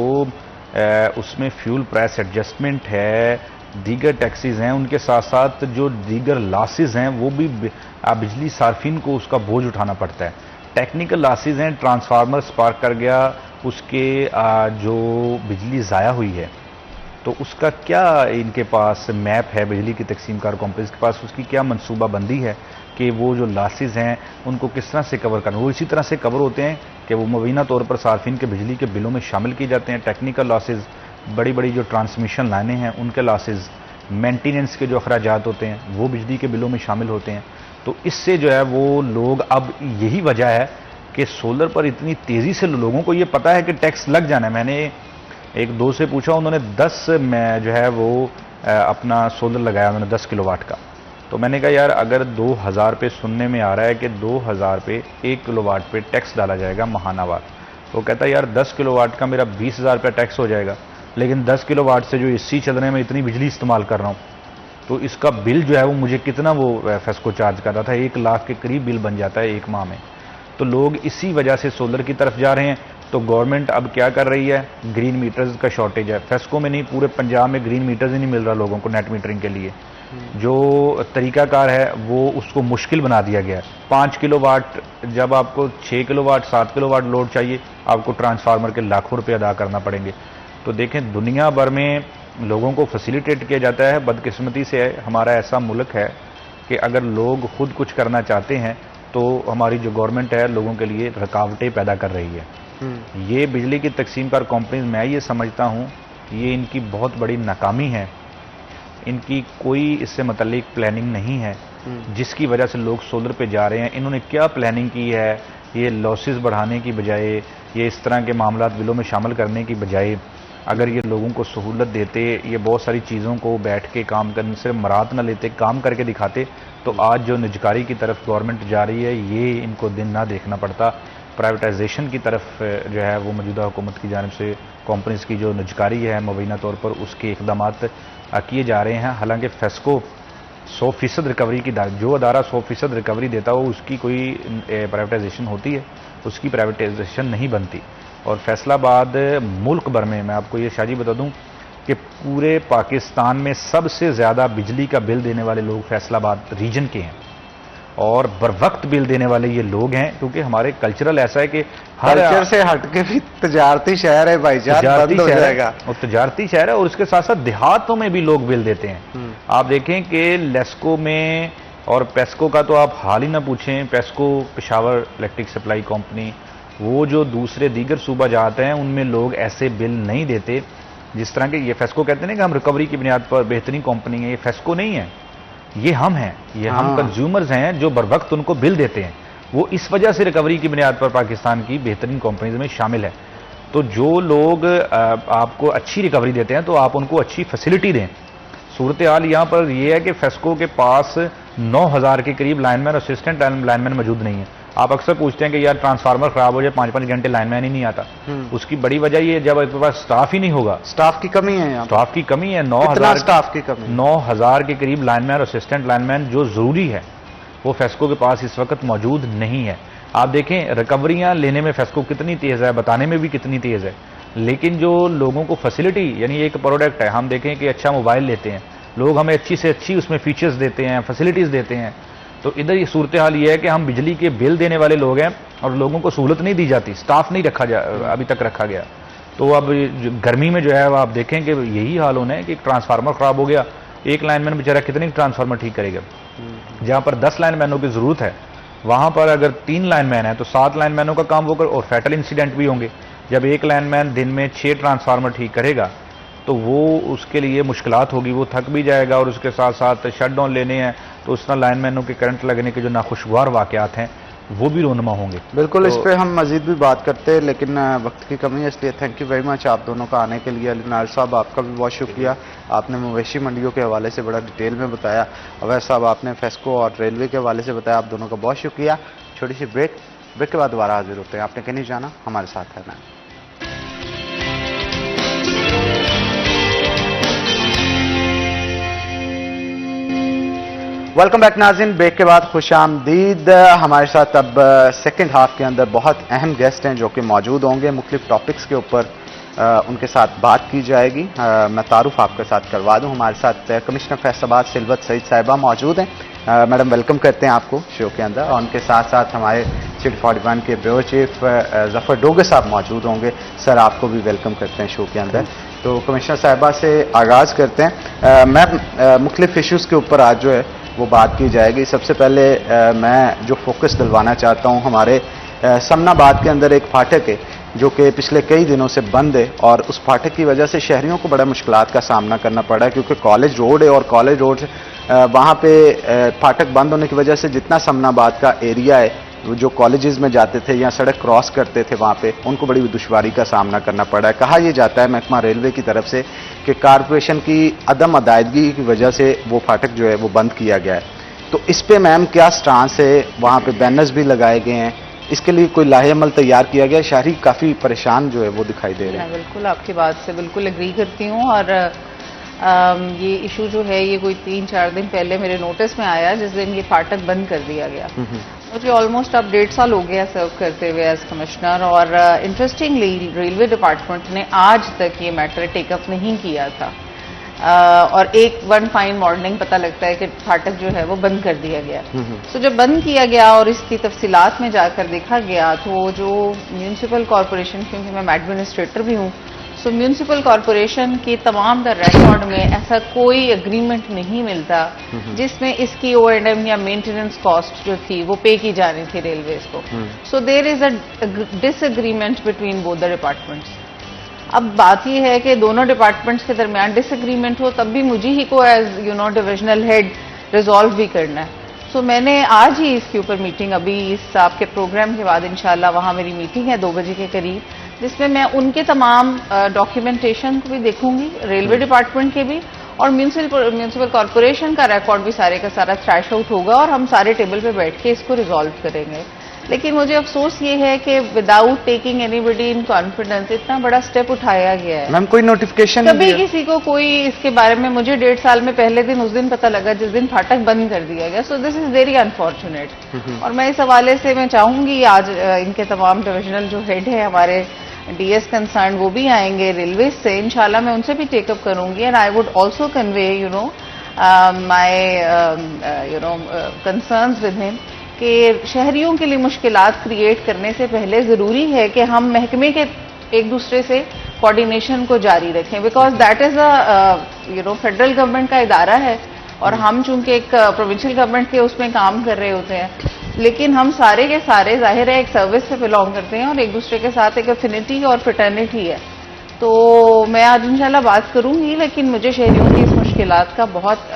Speaker 2: उसमें फ्यूल प्राइस एडजस्टमेंट है, दीगर टैक्सेस हैं, उनके साथ साथ जो दीगर लॉसेस हैं वो भी बिजली सार्फिन को उसका बोझ उठाना पड़ता है। टेक्निकल लॉसेज हैं, ट्रांसफार्मर स्पार्क कर गया, उसके जो बिजली ज़ाया हुई है तो उसका क्या इनके पास मैप है, बिजली की तकसीमकार कॉम्प्लेक्स के पास उसकी क्या मनसूबाबंदी है कि वो जो लॉसेज हैं उनको किस तरह से कवर करना। वो इसी तरह से कवर होते हैं कि वो मुबैना तौर पर सार्फिन के बिजली के बिलों में शामिल किए जाते हैं। टेक्निकल लॉसेज, बड़ी बड़ी जो ट्रांसमिशन लाइनें हैं उनके लॉसेज, मेंटेनेंस के जो अखराजात होते हैं वो बिजली के बिलों में शामिल होते हैं। तो इससे जो है वो लोग, अब यही वजह है कि सोलर पर इतनी तेज़ी से लोगों को ये पता है कि टैक्स लग जाना है। मैंने एक दो से पूछा, उन्होंने 10 में जो है वो अपना सोलर लगाया, उन्होंने 10 किलोवाट का। तो मैंने कहा यार अगर 2000 पे सुनने में आ रहा है कि 2000 पे 1 किलोवाट पे टैक्स डाला जाएगा महानावार, तो कहता है यार 10 किलोवाट का मेरा 20,000 रुपया टैक्स हो जाएगा, लेकिन 10 किलोवाट से जो एसी चल रहे हैं मैं इतनी बिजली इस्तेमाल कर रहा हूँ तो इसका बिल जो है वो मुझे कितना वो फेस्को चार्ज कर रहा था, 1 लाख के करीब बिल बन जाता है एक माह में। तो लोग इसी वजह से सोलर की तरफ जा रहे हैं। तो गवर्नमेंट अब क्या कर रही है, ग्रीन मीटर्स का शॉर्टेज है, फेस्को में नहीं पूरे पंजाब में ग्रीन मीटर्स ही नहीं मिल रहा लोगों को नेट मीटरिंग के लिए। जो तरीकाकार है वो उसको मुश्किल बना दिया गया है। 5 किलोवाट जब आपको 6 किलोवाट 7 किलोवाट लोड चाहिए, आपको ट्रांसफार्मर के लाखों रुपए अदा करना पड़ेंगे। तो देखें दुनिया भर में लोगों को फैसिलिटेट किया जाता है, बदकिस्मती से हमारा ऐसा मुल्क है कि अगर लोग खुद कुछ करना चाहते हैं तो हमारी जो गवर्नमेंट है लोगों के लिए रुकावटें पैदा कर रही है। ये बिजली की तकसीमकार कंपनीज, मैं ये समझता हूँ ये इनकी बहुत बड़ी नाकामी है, इनकी कोई इससे मुतल्लिक प्लानिंग नहीं है जिसकी वजह से लोग सोलर पे जा रहे हैं। इन्होंने क्या प्लानिंग की है, ये लॉसेस बढ़ाने की बजाय, ये इस तरह के मामलात बिलों में शामिल करने की बजाय अगर ये लोगों को सहूलत देते, ये बहुत सारी चीज़ों को बैठ के काम करने से मराद न लेते, काम करके दिखाते, तो आज जो निजकारी की तरफ गवर्नमेंट जा रही है ये इनको दिन ना देखना पड़ता। प्राइवेटाइजेशन की तरफ जो है वो मौजूदा हुकूमत की जानिब से कंपनीज की जो निजकारी है मुबैना तौर पर उसके इकदाम किए जा रहे हैं। हालांकि फेस्को 100% रिकवरी की जो अदारा 100% रिकवरी देता हो उसकी कोई प्राइवेटाइजेशन होती है, उसकी प्राइवेटाइजेशन नहीं बनती। और फैसलाबाद मुल्क भर में, मैं आपको ये शाजी बता दूं कि पूरे पाकिस्तान में सबसे ज़्यादा बिजली का बिल देने वाले लोग फैसलाबाद रीजन के हैं और बर वक्त बिल देने वाले ये लोग हैं, क्योंकि हमारे कल्चरल ऐसा है कि हर
Speaker 1: कल्चर से हटके भी तजारती शहर है भाईजान, बंद हो जाएगा।
Speaker 2: और तजारती शहर है और उसके साथ साथ देहातों में भी लोग बिल देते हैं। आप देखें कि लेस्को में और पेस्को का तो आप हाल ही ना पूछें, PESCO Peshawar electric supply company, वो जो दूसरे दीगर सूबा जाते हैं उनमें लोग ऐसे बिल नहीं देते जिस तरह के ये फेस्को कहते हैं कि हम रिकवरी की बुनियाद पर बेहतरीन कंपनी है। ये फेस्को नहीं है, ये हम हैं, ये हम कंज्यूमर्स हैं जो बर वक्त उनको बिल देते हैं। वो इस वजह से रिकवरी की बुनियाद पर पाकिस्तान की बेहतरीन कंपनीज में शामिल है। तो जो लोग आपको अच्छी रिकवरी देते हैं तो आप उनको अच्छी फैसिलिटी दें। सूरत हाल यहाँ पर यह है कि फेस्को के पास 9000 के करीब लाइनमैन, असिस्टेंट लाइनमैन मौजूद नहीं है। आप अक्सर पूछते हैं कि यार ट्रांसफार्मर खराब हो जाए 5-5 घंटे लाइनमैन ही नहीं आता। उसकी बड़ी वजह ये जब आपके पास स्टाफ ही नहीं होगा,
Speaker 1: स्टाफ की कमी है, यहाँ
Speaker 2: स्टाफ की कमी है। 9000
Speaker 1: स्टाफ की कमी,
Speaker 2: 9000 के करीब लाइनमैन और असिस्टेंट लाइनमैन जो जरूरी है वो फेस्को के पास इस वक्त मौजूद नहीं है। आप देखें रिकवरियां लेने में फेस्को कितनी तेज है, बताने में भी कितनी तेज है, लेकिन जो लोगों को फैसिलिटी, यानी एक प्रोडक्ट है, हम देखें कि अच्छा मोबाइल लेते हैं, लोग हमें अच्छी से अच्छी उसमें फीचर्स देते हैं, फैसिलिटीज देते हैं। तो इधर ये सूरत हाल ये है कि हम बिजली के बिल देने वाले लोग हैं और लोगों को सहूलत नहीं दी जाती, स्टाफ नहीं अभी तक रखा गया। तो अब गर्मी में जो है आप देखें कि यही हाल होना है कि ट्रांसफार्मर खराब हो गया, एक लाइनमैन बेचारा कितने ट्रांसफार्मर ठीक करेगा। जहां पर 10 लाइनमैनों की जरूरत है वहां पर अगर 3 लाइनमैन है तो 7 लाइनमैनों का काम वो कर, और फैटल इंसिडेंट भी होंगे। जब एक लाइनमैन दिन में 6 ट्रांसफार्मर ठीक करेगा तो वो उसके लिए मुश्किलात होगी, वो थक भी जाएगा और उसके साथ साथ शट डाउन लेने हैं तो उस तरह लाइनमैनों के करंट लगने के जो नाखुशगवार वाकयात हैं वो भी रोनमा होंगे।
Speaker 1: बिल्कुल, इस पे हम मजीद भी बात करते हैं लेकिन वक्त की कमी है, इसलिए थैंक यू वेरी मच आप दोनों का आने के लिए। अली नायर साहब आपका भी बहुत शुक्रिया, आपने मवेशी मंडियों के हवाले से बड़ा डिटेल में बताया। अवैध साहब आपने फेस्को और रेलवे के हवाले से बताया, आप दोनों का बहुत शुक्रिया। छोटी सी ब्रेक के बाद दोबारा हाजिर होते हैं। आपने कहीं जाना, हमारे साथ रहना है। वेलकम बैक नाज़रीन, ब्रेक के बाद खुशामदीद। हमारे साथ अब सेकंड हाफ के अंदर बहुत अहम गेस्ट हैं जो कि मौजूद होंगे, मुख्तलिफ टॉपिक्स के ऊपर उनके साथ बात की जाएगी। मैं तारुफ आपके साथ करवा दूं। हमारे साथ कमिश्नर फैसलाबाद सिलवत सईद साहिबा मौजूद हैं। मैडम वेलकम करते हैं आपको शो के अंदर, और उनके साथ साथ हमारे सिटी 41 के ब्यूरो चीफ जफर डोगे साहब मौजूद होंगे। सर, आपको भी वेलकम करते हैं शो के अंदर। तो कमिश्नर साहिबा से आगाज़ करते हैं। मैम, मुख्तलिफ इशूज़ के ऊपर आज जो है वो बात की जाएगी। सबसे पहले मैं जो फोकस दिलवाना चाहता हूँ, हमारे समनाबाद के अंदर एक फाटक है जो कि पिछले कई दिनों से बंद है और उस फाटक की वजह से शहरियों को बड़ा मुश्किलात का सामना करना पड़ा है, क्योंकि कॉलेज रोड है और कॉलेज रोड से वहाँ पे फाटक बंद होने की वजह से जितना समनाबाद का एरिया है, जो कॉलेजेस में जाते थे या सड़क क्रॉस करते थे वहाँ पे, उनको बड़ी दुश्वारी का सामना करना पड़ा है। कहा यह जाता है महकमा रेलवे की तरफ से कि कारपोरेशन की अदम अदायगी की वजह से वो फाटक जो है वो बंद किया गया है। तो इस पे मैम क्या स्टांस है? वहाँ पे बैनर्स भी लगाए गए हैं, इसके लिए कोई लाहेअमल तैयार किया गया? शहरी काफ़ी परेशान जो है वो दिखाई दे रहे हैं।
Speaker 4: बिल्कुल आपकी बात से बिल्कुल एग्री करती हूँ। और ये इशू जो है ये कोई 3-4 दिन पहले मेरे नोटिस में आया, जिस दिन ये फाटक बंद कर दिया गया। मुझे ऑलमोस्ट अब 1.5 साल हो गया सर्व करते हुए एज कमिश्नर, और इंटरेस्टिंगली रेलवे डिपार्टमेंट ने आज तक ये मैटर टेकअप नहीं किया था। और वन फाइन मॉर्निंग पता लगता है कि फाटक जो है वो बंद कर दिया गया। तो जब बंद किया गया और इसकी तफसीलात में जाकर देखा गया, तो जो म्यूनिसिपल कॉरपोरेशन, क्योंकि मैं एडमिनिस्ट्रेटर भी हूँ, सो म्यूनिसिपल कॉरपोरेशन के तमाम द रिकॉर्ड में ऐसा कोई एग्रीमेंट नहीं मिलता जिसमें इसकी O&M या मेंटेनेंस कॉस्ट जो थी वो पे की जानी थी रेलवेज को। So there is a disagreement between both the departments. अब बात यह है कि दोनों डिपार्टमेंट्स के दरमियान डिसएग्रीमेंट हो तब भी मुझे ही को एज डिविजनल हेड रिजॉल्व भी करना है। सो मैंने आज ही इसके ऊपर मीटिंग, अभी इस आपके प्रोग्राम के बाद इंशाल्लाह वहाँ मेरी मीटिंग है 2 बजे के करीब, जिसमें मैं उनके तमाम डॉक्यूमेंटेशन को भी देखूंगी, रेलवे डिपार्टमेंट के भी, और म्यूनिसिपल कॉरपोरेशन का रिकॉर्ड भी सारे का सारा थ्रैश आउट होगा और हम सारे टेबल पे बैठ के इसको रिजॉल्व करेंगे। लेकिन मुझे अफसोस ये है कि without taking anybody in confidence इतना बड़ा स्टेप उठाया गया है।
Speaker 1: मैम, कोई नोटिफिकेशन
Speaker 4: कभी किसी को कोई इसके बारे में, मुझे 1.5 साल में पहले दिन उस दिन पता लगा जिस दिन फाटक बंद कर दिया गया। So this is very unfortunate. और मैं इस हवाले से मैं चाहूंगी आज इनके तमाम डिविजनल जो हेड है हमारे DS कंसर्न, वो भी आएंगे रेलवे से, इंशाल्लाह मैं उनसे भी टेकअप करूंगी। And I would also convey my concerns with him कि शहरियों के लिए मुश्किलात क्रिएट करने से पहले ज़रूरी है कि हम महकमे के एक दूसरे से कोऑर्डिनेशन को जारी रखें, because that is a federal government का इदारा है और हम चूंकि एक प्रोविंशियल गवर्नमेंट के उसमें काम कर रहे होते हैं, लेकिन हम सारे के सारे जाहिर है एक सर्विस से बिलोंग करते हैं और एक दूसरे के साथ एक अफिनिटी और फ्रेटर्निटी है। तो मैं आज इंशाल्लाह बात करूंगी, लेकिन मुझे शहरियों की इस मुश्किलात का बहुत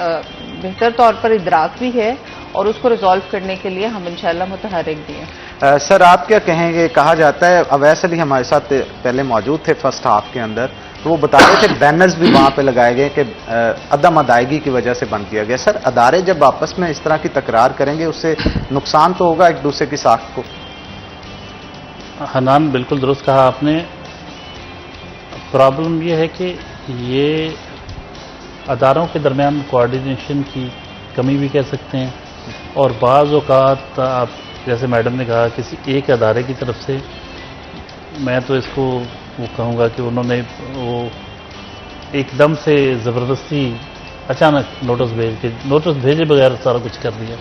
Speaker 4: बेहतर तौर पर इदराक भी है और उसको रिजॉल्व करने के लिए हम इंशाल्लाह मुतहरिक भी हैं।
Speaker 1: सर, आप क्या कहेंगे? कहा जाता है, अवैस अली हमारे साथ पहले मौजूद थे फर्स्ट हाफ के अंदर, तो वो बता रहे थे बैनर्स भी वहाँ पे लगाए गए कि अदम अदायगी की वजह से बंद किया गया। सर, अदारे जब आपस में इस तरह की तकरार करेंगे उससे नुकसान तो होगा एक दूसरे की साख को।
Speaker 5: हनान, बिल्कुल दुरुस्त कहा आपने। प्रॉब्लम ये है कि ये अदारों के दरमियान कोऑर्डिनेशन की कमी भी कह सकते हैं, और बाज़ औक़ात आप जैसे मैडम ने कहा किसी एक अदारे की तरफ से, मैं तो इसको वो कहूँगा कि उन्होंने वो एकदम से ज़बरदस्ती अचानक नोटिस भेजे बगैर सारा कुछ कर दिया।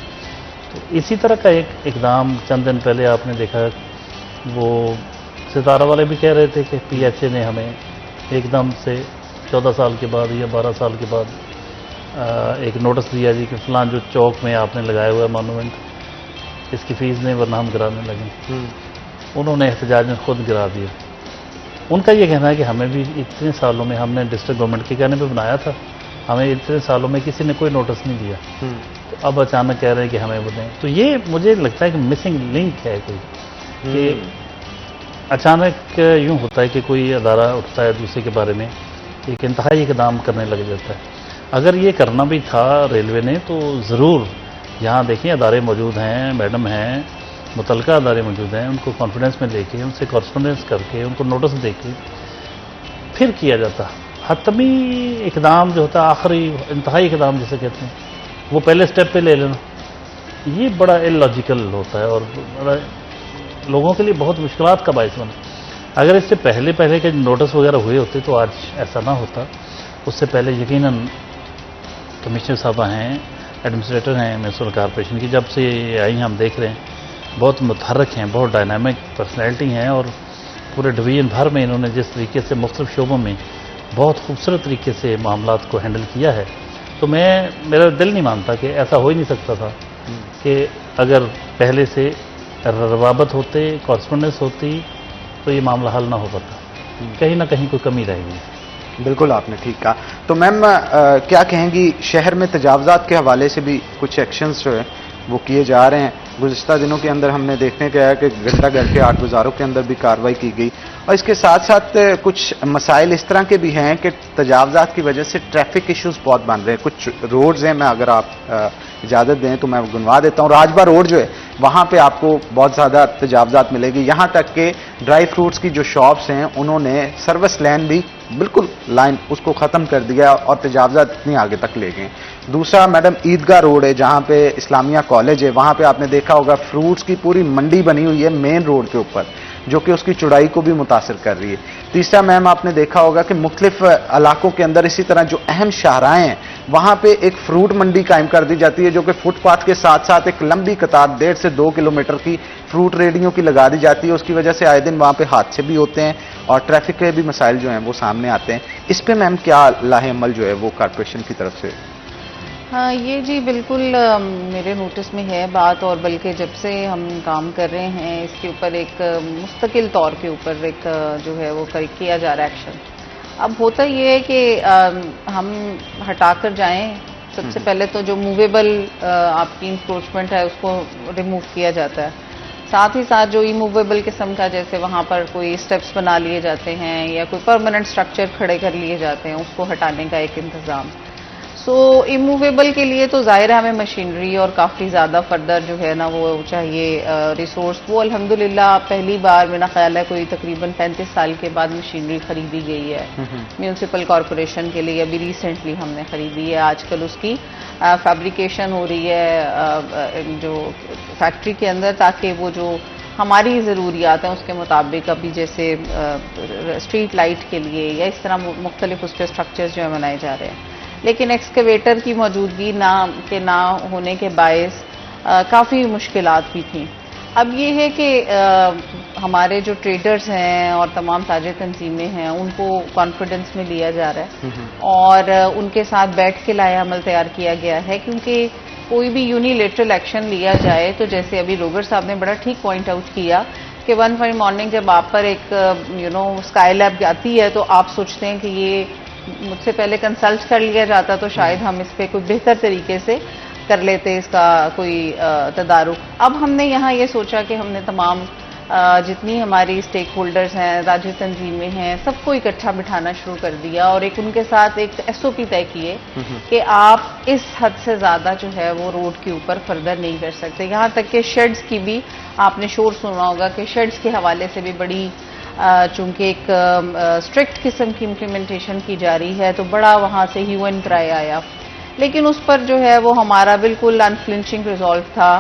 Speaker 5: तो इसी तरह का एक इकदाम चंद दिन पहले आपने देखा, वो सितारा वाले भी कह रहे थे कि PHA ने हमें एकदम से 14 साल के बाद या 12 साल के बाद एक नोटिस दिया जी कि फलां जो चौक में आपने लगाया हुआ है मॉन्यूमेंट, इसकी फीस नहीं वरना हम गिराने लगे। उन्होंने एहतजाज में खुद गिरा दिया। उनका ये कहना है कि हमें भी इतने सालों में, हमने डिस्ट्रिक्ट गवर्नमेंट के कहने पे बनाया था, हमें इतने सालों में किसी ने कोई नोटिस नहीं दिया, तो अब अचानक कह रहे हैं कि हमें वो दें। तो ये मुझे लगता है कि मिसिंग लिंक है कोई, कि अचानक यूँ होता है कि कोई अदारा उठता है दूसरे के बारे में एक इंतहाई इकदाम करने लग जाता है। अगर ये करना भी था रेलवे ने तो ज़रूर, यहाँ देखिए अदारे मौजूद हैं, मैडम हैं, मुतलका अदारे मौजूद हैं, उनको कॉन्फ्रेंस में लेके, उनसे कॉरस्पॉन्डेंस करके, उनको नोटिस देके फिर किया जाता। हतमी इकदाम जो होता है, आखिरी इंतहाई इकदाम जिसे कहते हैं, वो पहले स्टेप पे ले लेना, ये बड़ा इलॉजिकल होता है और बड़ा लोगों के लिए बहुत मुश्किलात का बायस बना। अगर इससे पहले के नोटिस वगैरह हुए होते तो आज ऐसा ना होता। उससे पहले यकीनन कमिश्नर साहबा हैं, एडमिनिस्ट्रेटर हैं म्यूनसिपल कॉरपोरेशन की, जब से ये आई हम देख रहे हैं बहुत मुतहरक हैं, बहुत डायनामिक पर्सनैलिटी हैं और पूरे डिवीज़न भर में इन्होंने जिस तरीके से मुख्तलिफ शोबों में बहुत खूबसूरत तरीके से मामलात को हैंडल किया है, तो मेरा दिल नहीं मानता कि ऐसा हो ही नहीं सकता था कि अगर पहले से रवाबत होते, कॉरस्पॉन्डेंस होती, तो ये मामला हल ना हो पाता। कहीं ना कहीं कोई कमी रहेगी।
Speaker 1: बिल्कुल आपने ठीक कहा। तो मैम क्या कहेंगी, शहर में तजावजात के हवाले से भी कुछ एक्शंस जो है वो किए जा रहे हैं? गुज़िश्ता दिनों के अंदर हमने देखने को आया कि घंटा घर के 8 बाज़ारों के अंदर भी कार्रवाई की गई, और इसके साथ साथ कुछ मसाइल इस तरह के भी हैं कि तजावजात की वजह से ट्रैफिक इश्यूज बहुत बन रहे हैं। कुछ रोड्स हैं, मैं अगर आप इजाज़त दें तो मैं गुनवा देता हूँ। राजबा रोड जो है वहाँ पे आपको बहुत ज़्यादा तजावजात मिलेगी, यहाँ तक कि ड्राई फ्रूट्स की जो शॉप्स हैं उन्होंने सर्विस लाइन भी बिल्कुल लाइन उसको ख़त्म कर दिया और तजावजात इतनी आगे तक ले गए। दूसरा मैडम ईदगाह रोड है जहाँ पे इस्लामिया कॉलेज है, वहाँ पे आपने देखा होगा फ्रूट्स की पूरी मंडी बनी हुई है मेन रोड के ऊपर, जो कि उसकी चौड़ाई को भी मुतासिर कर रही है। तीसरा मैम आपने देखा होगा कि मुख्तलिफ इलाकों के अंदर इसी तरह जो अहम शाहराएं हैं वहां पे एक फ्रूट मंडी कायम कर दी जाती है, जो कि फुटपाथ के साथ साथ एक लंबी कतार 1.5 से 2 किलोमीटर की फ्रूट रेडियों की लगा दी जाती है। उसकी वजह से आए दिन वहां पे हादसे भी होते हैं और ट्रैफिक के भी मसाइल जो हैं वो सामने आते हैं। इस पे मैम क्या लाहे अमल जो है वो कॉर्पोरेशन की तरफ से?
Speaker 4: हाँ, ये जी बिल्कुल मेरे नोटिस में है बात, और बल्कि जब से हम काम कर रहे हैं इसके ऊपर एक मुस्तकिल तौर के ऊपर एक जो है वो किया जा रहा है एक्शन। अब होता ये है कि हम हटाकर जाएं, सबसे पहले तो जो मूवेबल आपकी इंक्रोचमेंट है उसको रिमूव किया जाता है, साथ ही साथ जो इमूवेबल किस्म का जैसे वहाँ पर कोई स्टेप्स बना लिए जाते हैं या कोई परमानेंट स्ट्रक्चर खड़े कर लिए जाते हैं उसको हटाने का एक इंतज़ाम। सो इमूवेबल के लिए तो ज़ाहिर है हमें मशीनरी और काफ़ी ज़्यादा फर्दर जो है ना वो चाहिए रिसोर्स। वो अल्हम्दुलिल्लाह पहली बार मेरा ख्याल है कोई तकरीबन 35 साल के बाद मशीनरी खरीदी गई है म्यूनसिपल कॉरपोरेशन के लिए। अभी रिसेंटली हमने खरीदी है, आजकल उसकी फैब्रिकेशन हो रही है जो फैक्ट्री के अंदर, ताकि वो जो हमारी ज़रूरियात हैं उसके मुताबिक अभी जैसे स्ट्रीट लाइट के लिए या इस तरह मुख्तलिफ उसके स्ट्रक्चर्स जो है बनाए जा रहे हैं। लेकिन एक्सकेवेटर की मौजूदगी ना होने के बायस काफ़ी मुश्किलात भी थी। अब ये है कि हमारे जो ट्रेडर्स हैं और तमाम ताजे तंजीमें हैं उनको कॉन्फिडेंस में लिया जा रहा है और उनके साथ बैठ के लाया अमल तैयार किया गया है, क्योंकि कोई भी यूनिलेटरल एक्शन लिया जाए तो जैसे अभी रोगर साहब ने बड़ा ठीक पॉइंट आउट किया कि वन फाइन मॉर्निंग जब आप पर एक स्काई लैब आती है तो आप सोचते हैं कि ये मुझसे पहले कंसल्ट कर लिया जाता तो शायद हम इस पे कोई बेहतर तरीके से कर लेते इसका कोई तदारुक। अब हमने यहाँ ये सोचा कि हमने तमाम जितनी हमारी स्टेक होल्डर्स हैं, राज्य तंजीमें हैं, सबको इकट्ठा बिठाना शुरू कर दिया और एक उनके साथ एक SOP तय किए कि आप इस हद से ज़्यादा जो है वो रोड के ऊपर फर्दर नहीं कर सकते। यहाँ तक कि शेड्स की भी आपने शोर सुना होगा कि शेड्स के हवाले से भी बड़ी चूंकि एक स्ट्रिक्ट किस्म की इम्प्लीमेंटेशन की जा रही है तो बड़ा वहाँ से ह्यू एंड क्राई आया, लेकिन उस पर जो है वो हमारा बिल्कुल अनफ्लिंचिंग रिजॉल्व था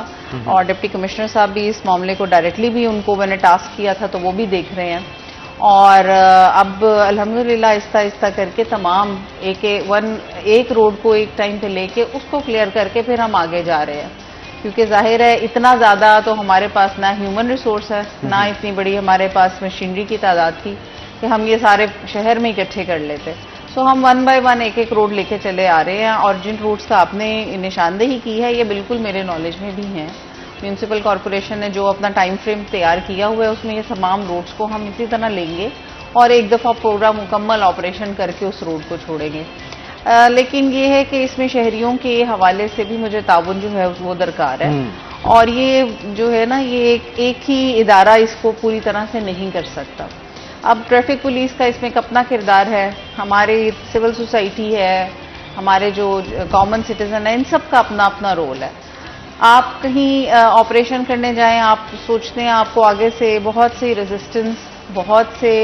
Speaker 4: और डिप्टी कमिश्नर साहब भी इस मामले को डायरेक्टली भी उनको मैंने टास्क किया था तो वो भी देख रहे हैं और अब अल्हम्दुलिल्लाह आहिस्ता आहिस्ता करके तमाम एक रोड को एक टाइम पे लेके उसको क्लियर करके फिर हम आगे जा रहे हैं, क्योंकि जाहिर है इतना ज़्यादा तो हमारे पास ना ह्यूमन रिसोर्स है ना इतनी बड़ी हमारे पास मशीनरी की तादाद थी कि हम ये सारे शहर में इकट्ठे कर लेते। सो हम 1 बाय 1 एक रोड लेके चले आ रहे हैं और जिन रूट्स का आपने निशानदेही की है ये बिल्कुल मेरे नॉलेज में भी हैं। म्यूनसिपल कॉरपोरेशन ने जो अपना टाइम फ्रेम तैयार किया हुआ है उसमें ये तमाम रोड्स को हम इसी तरह लेंगे और एक दफ़ा प्रोग्राम मुकम्मल ऑपरेशन करके उस रोड को छोड़ेंगे। लेकिन ये है कि इसमें शहरियों के हवाले से भी मुझे ताउन जो है वो दरकार है और ये जो है ना ये एक ही इदारा इसको पूरी तरह से नहीं कर सकता। अब ट्रैफिक पुलिस का इसमें एक अपना किरदार है, हमारी सिविल सोसाइटी है, हमारे जो कॉमन सिटीजन है, इन सब का अपना अपना रोल है। आप कहीं ऑपरेशन करने जाएं, आप सोचते हैं आपको आगे से बहुत सी रेजिस्टेंस, बहुत से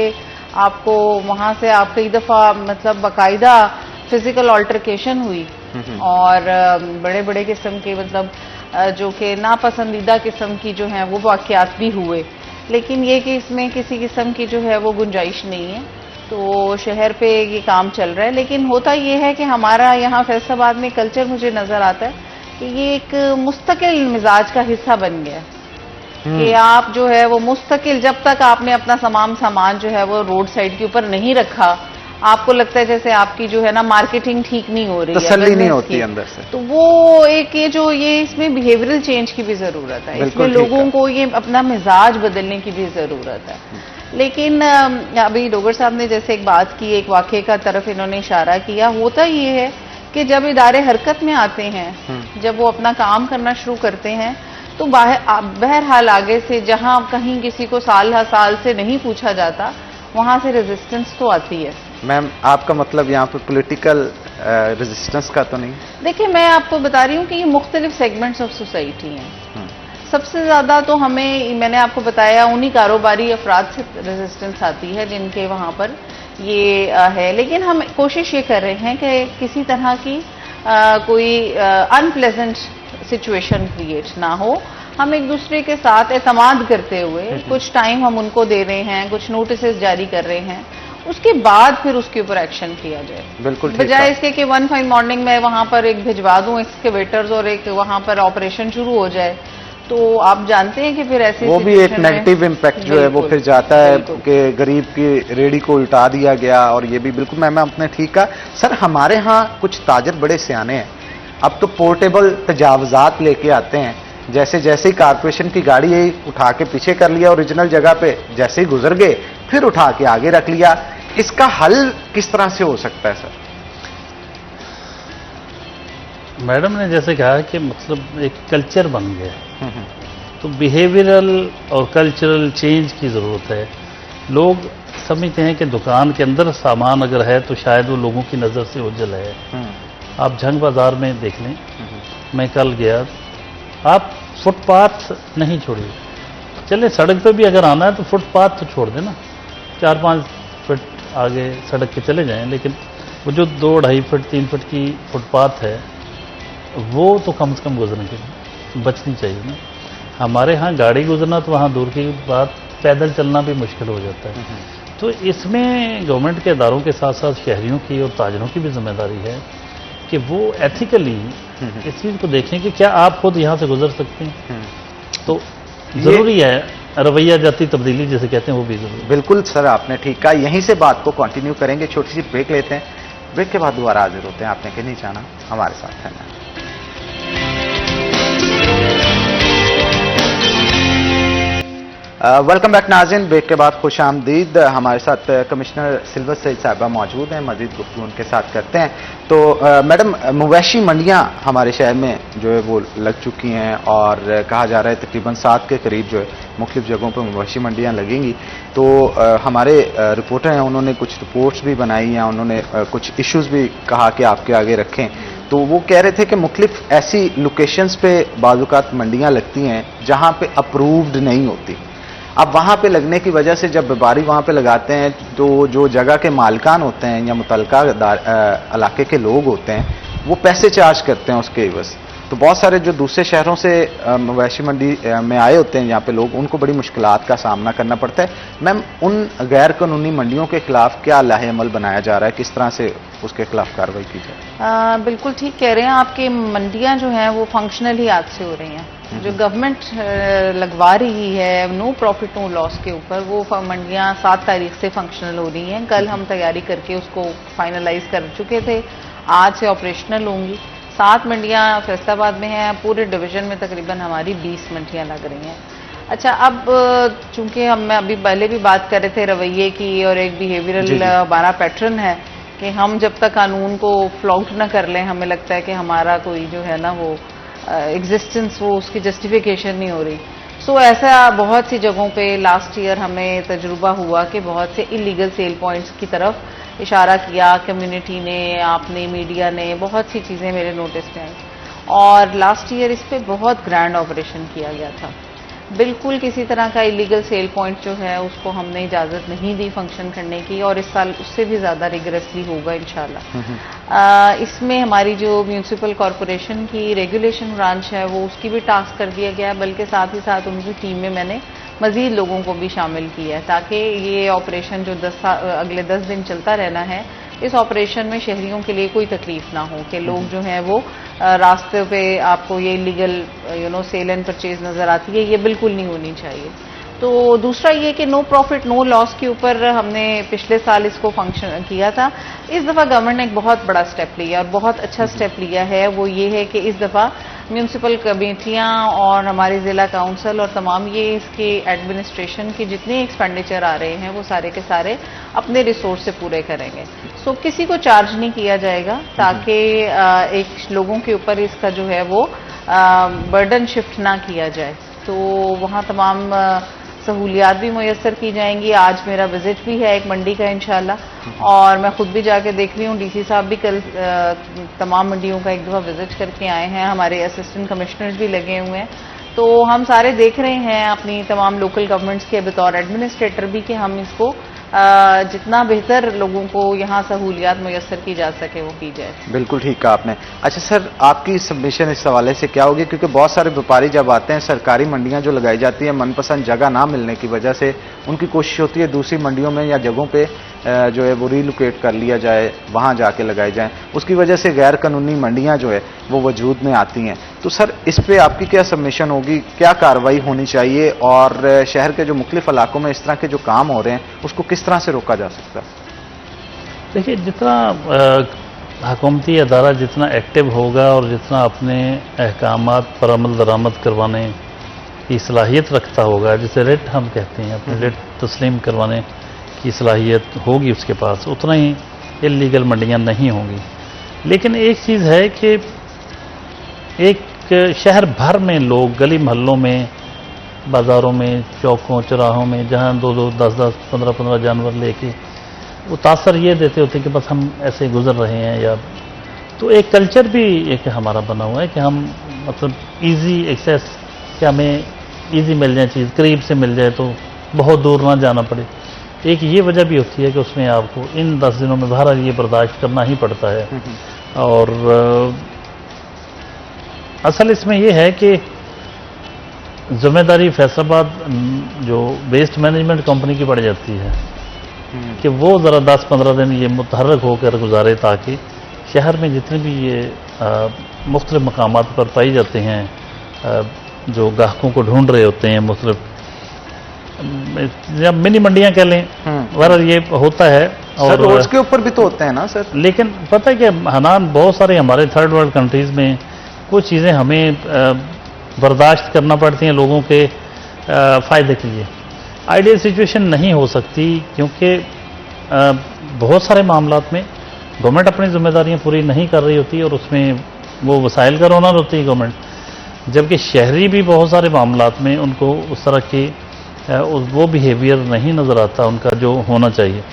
Speaker 4: आपको वहाँ से आप कई दफ़ा मतलब बाकायदा फिजिकल ऑल्टरकेशन हुई और बड़े बड़े किस्म के मतलब जो कि नापसंदीदा किस्म की जो हैं वो वाक़यात भी हुए, लेकिन ये कि इसमें किसी किस्म की जो है वो गुंजाइश नहीं है। तो शहर पे ये काम चल रहा है, लेकिन होता ये है कि हमारा यहाँ फैसलाबाद में कल्चर मुझे नज़र आता है कि ये एक मुस्तकिल मिजाज का हिस्सा बन गया है कि आप जो है वो मुस्तकिल, जब तक आपने अपना तमाम सामान जो है वो रोड साइड के ऊपर नहीं रखा, आपको लगता है जैसे आपकी जो है ना मार्केटिंग ठीक नहीं हो रही है,
Speaker 1: तसल्ली नहीं
Speaker 4: business
Speaker 1: होती
Speaker 4: की।
Speaker 1: अंदर से।
Speaker 4: तो वो एक ये इसमें बिहेवियरल चेंज की भी जरूरत है, इसमें
Speaker 1: बिल्कुल ठीक
Speaker 4: लोगों
Speaker 1: है।
Speaker 4: को ये अपना मिजाज बदलने की भी जरूरत है। लेकिन अभी डोगर साहब ने जैसे एक बात की, एक वाकये का तरफ इन्होंने इशारा किया, होता ये है कि जब इदारे हरकत में आते हैं, जब वो अपना काम करना शुरू करते हैं, तो बहरहाल आगे से जहां कहीं किसी को साल हर साल से नहीं पूछा जाता, वहां से रेजिस्टेंस तो आती है।
Speaker 1: मैम आपका मतलब यहाँ पे पॉलिटिकल रेजिस्टेंस का तो नहीं?
Speaker 4: देखिए, मैं आपको बता रही हूँ कि ये मुख्तलिफ सेगमेंट्स ऑफ सोसाइटी हैं। सबसे ज्यादा तो मैंने आपको बताया उन्हीं कारोबारी अफराद से रेजिस्टेंस आती है जिनके वहां पर ये है। लेकिन हम कोशिश ये कर रहे हैं कि किसी तरह की कोई अनप्लेजेंट सिचुएशन क्रिएट ना हो। हम एक दूसरे के साथ एतमाद करते हुए कुछ टाइम हम उनको दे रहे हैं, कुछ नोटिस जारी कर रहे हैं, उसके बाद फिर उसके ऊपर एक्शन किया जाए।
Speaker 1: बिल्कुल ठीक
Speaker 4: बजाय
Speaker 1: है।
Speaker 4: इसके कि वन फाइन मॉर्निंग में वहां पर एक भिजवा दूं एक्सकेवेटर्स और एक वहां पर ऑपरेशन शुरू हो जाए, तो आप जानते हैं कि फिर ऐसे
Speaker 1: वो भी एक नेगेटिव इम्पैक्ट जो है वो फिर जाता है कि गरीब की रेडी को उल्टा दिया गया। और ये भी बिल्कुल मैम आपने ठीक कहा। सर हमारे यहाँ कुछ ताजर बड़े सियाने हैं, अब तो पोर्टेबल तजावजात लेके आते हैं, जैसे जैसे ही कारपोरेशन की गाड़ी है उठा के पीछे कर लिया, ओरिजिनल जगह पे जैसे ही गुजर गए फिर उठा के आगे रख लिया। इसका हल किस तरह से हो सकता है सर?
Speaker 5: मैडम ने जैसे कहा कि मतलब एक कल्चर बन गया, तो बिहेवियरल और कल्चरल चेंज की ज़रूरत है। लोग समझते हैं कि दुकान के अंदर सामान अगर है तो शायद वो लोगों की नज़र से ओझल है। आप झंग बाजार में देख लें, मैं कल गया, आप फुटपाथ नहीं छोड़िए, चले सड़क पे भी अगर आना है तो फुटपाथ तो छोड़ देना, 4-5 फुट आगे सड़क के चले जाएं, लेकिन वो जो 2-2.5 फुट 3 फुट की फुटपाथ है वो तो कम से कम गुजरने की बचनी चाहिए ना। हमारे यहाँ गाड़ी गुजरना तो वहाँ दूर की बात, पैदल चलना भी मुश्किल हो जाता है। तो इसमें गवर्नमेंट के इदारों के साथ साथ शहरियों की और ताजरों की भी जिम्मेदारी है कि वो एथिकली इस चीज़ को देखें कि क्या आप खुद यहाँ से गुजर सकते हैं। तो ज़रूरी है रवैया जाती तब्दीली जिसे कहते हैं, वो भी जरूरी।
Speaker 1: बिल्कुल सर आपने ठीक कहा। यहीं से बात को कंटिन्यू करेंगे, छोटी सी ब्रेक लेते हैं, ब्रेक के बाद दोबारा हाजिर होते हैं। आपने कहीं नहीं जाना, हमारे साथ रहना। वेलकम बैक नाज़रीन, ब्रेक के बाद खुश आमदीद। हमारे साथ कमिश्नर सिल्वर सईद साहिबा मौजूद हैं, मजीद गुफ्तगू उनके साथ करते हैं। तो मैडम, मवेशी मंडियां हमारे शहर में जो है वो लग चुकी हैं और कहा जा रहा है तकरीबन 7 के करीब जो है मुख्तलिफ जगहों पर मवेशी मंडियां लगेंगी। तो हमारे रिपोर्टर हैं, उन्होंने कुछ रिपोर्ट्स भी बनाई हैं, उन्होंने कुछ इश्यूज भी कहा कि आपके आगे रखें। तो वो कह रहे थे कि मुख्तलिफ ऐसी लोकेशंस पे बाज़-औक़ात मंडियां लगती हैं जहां पे अप्रूव्ड नहीं होती। अब वहां पे लगने की वजह से जब व्यापारी वहां पे लगाते हैं तो जो जगह के मालिकान होते हैं या मुतलका इलाके के लोग होते हैं वो पैसे चार्ज करते हैं उसके एवज। तो बहुत सारे जो दूसरे शहरों से मवेशी मंडी में आए होते हैं यहाँ पे लोग, उनको बड़ी मुश्किलात का सामना करना पड़ता है। मैम, उन गैर कानूनी मंडियों के खिलाफ क्या लाहे अमल बनाया जा रहा है, किस तरह से उसके खिलाफ कार्रवाई की जाए?
Speaker 4: बिल्कुल ठीक कह रहे हैं आपके, मंडियां जो हैं वो फंक्शनल ही आज से हो रही हैं। जो गवर्नमेंट लगवा रही है नो प्रॉफिट नो लॉस के ऊपर, वो मंडियां 7 तारीख से फंक्शनल हो रही हैं। कल हम तैयारी करके उसको फाइनलाइज कर चुके थे, आज से ऑपरेशनल होंगी। 7 मंडियां फैसलाबाद में हैं, पूरे डिवीजन में तकरीबन हमारी 20 मंडियां लग रही हैं। अच्छा, अब चूंकि हम अभी पहले भी बात कर रहे थे रवैये की, और एक बिहेवियरल हमारा पैटर्न है कि हम जब तक कानून को फ्लाउट ना कर लें, हमें लगता है कि हमारा कोई जो है ना वो एग्जिस्टेंस, वो उसकी जस्टिफिकेशन नहीं हो रही। सो ऐसा बहुत सी जगहों पे लास्ट ईयर हमें तजुर्बा हुआ कि बहुत से इलीगल सेल पॉइंट्स की तरफ इशारा किया कम्युनिटी ने, आपने, मीडिया ने, बहुत सी चीज़ें मेरे नोटिस में आई। और लास्ट ईयर इस पर बहुत ग्रैंड ऑपरेशन किया गया था। बिल्कुल किसी तरह का इलीगल सेल पॉइंट जो है उसको हमने इजाज़त नहीं दी फंक्शन करने की, और इस साल उससे भी ज़्यादा रिगरसली होगा इंशाल्लाह। इसमें हमारी जो म्यूनिसिपल कॉरपोरेशन की रेगुलेशन ब्रांच है वो उसकी भी टास्क कर दिया गया है, बल्कि साथ ही साथ उनकी टीम में मैंने मजीद लोगों को भी शामिल किया है ताकि ये ऑपरेशन जो अगले 10 दिन चलता रहना है इस ऑपरेशन में शहरियों के लिए कोई तकलीफ ना हो कि लोग जो हैं वो रास्ते पे आपको ये इलीगल सेल एंड परचेज नजर आती है, ये बिल्कुल नहीं होनी चाहिए। तो दूसरा ये कि नो प्रॉफिट नो लॉस के ऊपर हमने पिछले साल इसको फंक्शन किया था। इस दफ़ा गवर्नमेंट ने एक बहुत बड़ा स्टेप लिया और बहुत अच्छा स्टेप लिया है। वो ये है कि इस दफ़ा म्यूनसिपल कमेटियाँ और हमारे ज़िला काउंसिल और तमाम ये इसके एडमिनिस्ट्रेशन के जितने एक्सपेंडिचर आ रहे हैं वो सारे के सारे अपने रिसोर्स से पूरे करेंगे। सो किसी को चार्ज नहीं किया जाएगा ताकि एक लोगों के ऊपर इसका जो है वो बर्डन शिफ्ट ना किया जाए। तो वहाँ तमाम सहूलियात भी मुयस्सर की जाएंगी। आज मेरा विजिट भी है एक मंडी का इंशाल्लाह, और मैं खुद भी जाके देख रही हूँ। डीसी साहब भी कल तमाम मंडियों का एक दफ़ा विजिट करके आए हैं, हमारे असिस्टेंट कमिश्नर्स भी लगे हुए हैं। तो हम सारे देख रहे हैं अपनी तमाम लोकल गवर्नमेंट्स के बतौर एडमिनिस्ट्रेटर भी कि हम इसको जितना बेहतर लोगों को यहाँ सहूलियात मुयस्सर की जा सके वो की जाए।
Speaker 1: बिल्कुल ठीक कहा आपने। अच्छा सर, आपकी सबमिशन इस हवाले से क्या होगी, क्योंकि बहुत सारे व्यापारी जब आते हैं, सरकारी मंडियां जो लगाई जाती है मनपसंद जगह ना मिलने की वजह से उनकी कोशिश होती है दूसरी मंडियों में या जगहों पे जो है वो रिलोकेट कर लिया जाए, वहां जाके लगाई जाए। उसकी वजह से गैर कानूनी मंडियां जो है वो वजूद में आती हैं। तो सर इस पे आपकी क्या सबमिशन होगी, क्या कार्रवाई होनी चाहिए, और शहर के जो मुख्तलिफ इलाकों में इस तरह के जो काम हो रहे हैं उसको किस तरह से रोका जा सकता है?
Speaker 5: देखिए, जितना हुकूमती अदारा जितना एक्टिव होगा और जितना अपने अहकामात पर अमल दरामद करवाने की सलाहियत रखता होगा, जिसे रेट हम कहते हैं, अपने रेट तस्लीम करवाने की सलाहियत होगी उसके पास, उतना ही इल्लीगल मंडियां नहीं होंगी। लेकिन एक चीज़ है कि एक शहर भर में लोग गली मोहल्लों में, बाज़ारों में, चौकों चौराहों में, जहाँ 2-2, 10-10, 15-15 जानवर लेके वो तासर ये देते होते कि बस हम ऐसे गुजर रहे हैं, या तो एक कल्चर भी एक हमारा बना हुआ है कि हम मतलब इजी एक्सेस, कि हमें इजी मिल जाए, चीज़ करीब से मिल जाए तो बहुत दूर ना जाना पड़े। एक ये वजह भी होती है कि उसमें आपको इन 10 दिनों में बहरहाल ये बर्दाश्त करना ही पड़ता है। और असल इसमें यह है कि जिम्मेदारी फैसलाबाद जो वेस्ट मैनेजमेंट कंपनी की पड़ जाती है कि वो ज़रा 10-15 दिन ये मुतहर्रक होकर गुजारे, ताकि शहर में जितने भी ये मुख्तलिफ मकामात पर पाई जाते हैं, जो ग्राहकों को ढूंढ रहे होते हैं, मुख्तलिफ जब मिनी मंडियां कह लें, बहरहाल ये होता है। और
Speaker 1: रोड्स के ऊपर भी तो होते हैं ना सर? लेकिन
Speaker 5: पता है कि हनान बहुत सारे हमारे थर्ड वर्ल्ड कंट्रीज़ में कुछ चीज़ें हमें बर्दाश्त करना पड़ती हैं लोगों के फ़ायदे के लिए। आइडियल सिचुएशन नहीं हो सकती, क्योंकि बहुत सारे मामलात में गवर्नमेंट अपनी जिम्मेदारियां पूरी नहीं कर रही होती और उसमें वो वसाइल का रोना होती है गवर्नमेंट, जबकि शहरी भी बहुत सारे मामलात में उनको उस तरह की वो बिहेवियर नहीं नज़र आता उनका जो होना चाहिए।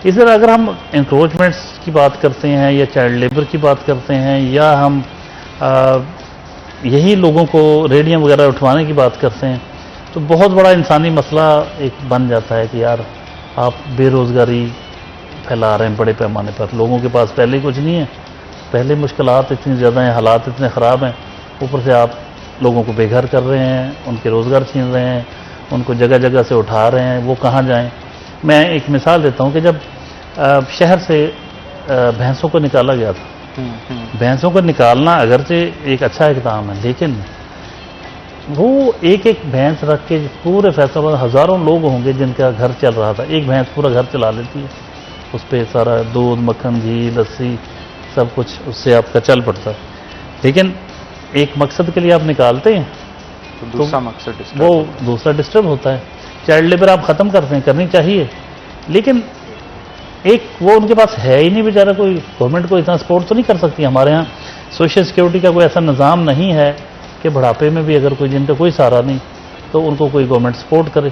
Speaker 5: इस तरह अगर हम इंक्रोचमेंट्स की बात करते हैं या चाइल्ड लेबर की बात करते हैं, या हम यही लोगों को रेडियम वगैरह उठवाने की बात करते हैं, तो बहुत बड़ा इंसानी मसला एक बन जाता है कि यार आप बेरोज़गारी फैला रहे हैं बड़े पैमाने पर। लोगों के पास पहले ही कुछ नहीं है, पहले मुश्किलात इतनी ज़्यादा हैं, हालात इतने ख़राब हैं, ऊपर से आप लोगों को बेघर कर रहे हैं, उनके रोज़गार छीन रहे हैं, उनको जगह जगह से उठा रहे हैं, वो कहाँ जाएं। मैं एक मिसाल देता हूँ कि जब शहर से भैंसों को निकाला गया था, भैंसों को निकालना अगरचे एक अच्छा इक़दाम है, लेकिन वो एक एक भैंस रख के पूरे फैसलाबाद हज़ारों लोग होंगे जिनका घर चल रहा था। एक भैंस पूरा घर चला लेती है, उस पर सारा दूध, मक्खन, घी, लस्सी सब कुछ उससे आपका चल पड़ता है। लेकिन एक मकसद के लिए आप निकालते हैं
Speaker 1: तो दूसरा मकसद
Speaker 5: वो दूसरा डिस्टर्ब होता है। चाइल्ड लेबर आप ख़त्म करते हैं, करनी चाहिए, लेकिन एक वो उनके पास है ही नहीं बेचारा, कोई गवर्नमेंट को इतना सपोर्ट तो नहीं कर सकती। हमारे यहाँ सोशल सिक्योरिटी का कोई ऐसा निज़ाम नहीं है कि बुढ़ापे में भी अगर कोई जिनका कोई सहारा नहीं तो उनको कोई गवर्नमेंट सपोर्ट करे।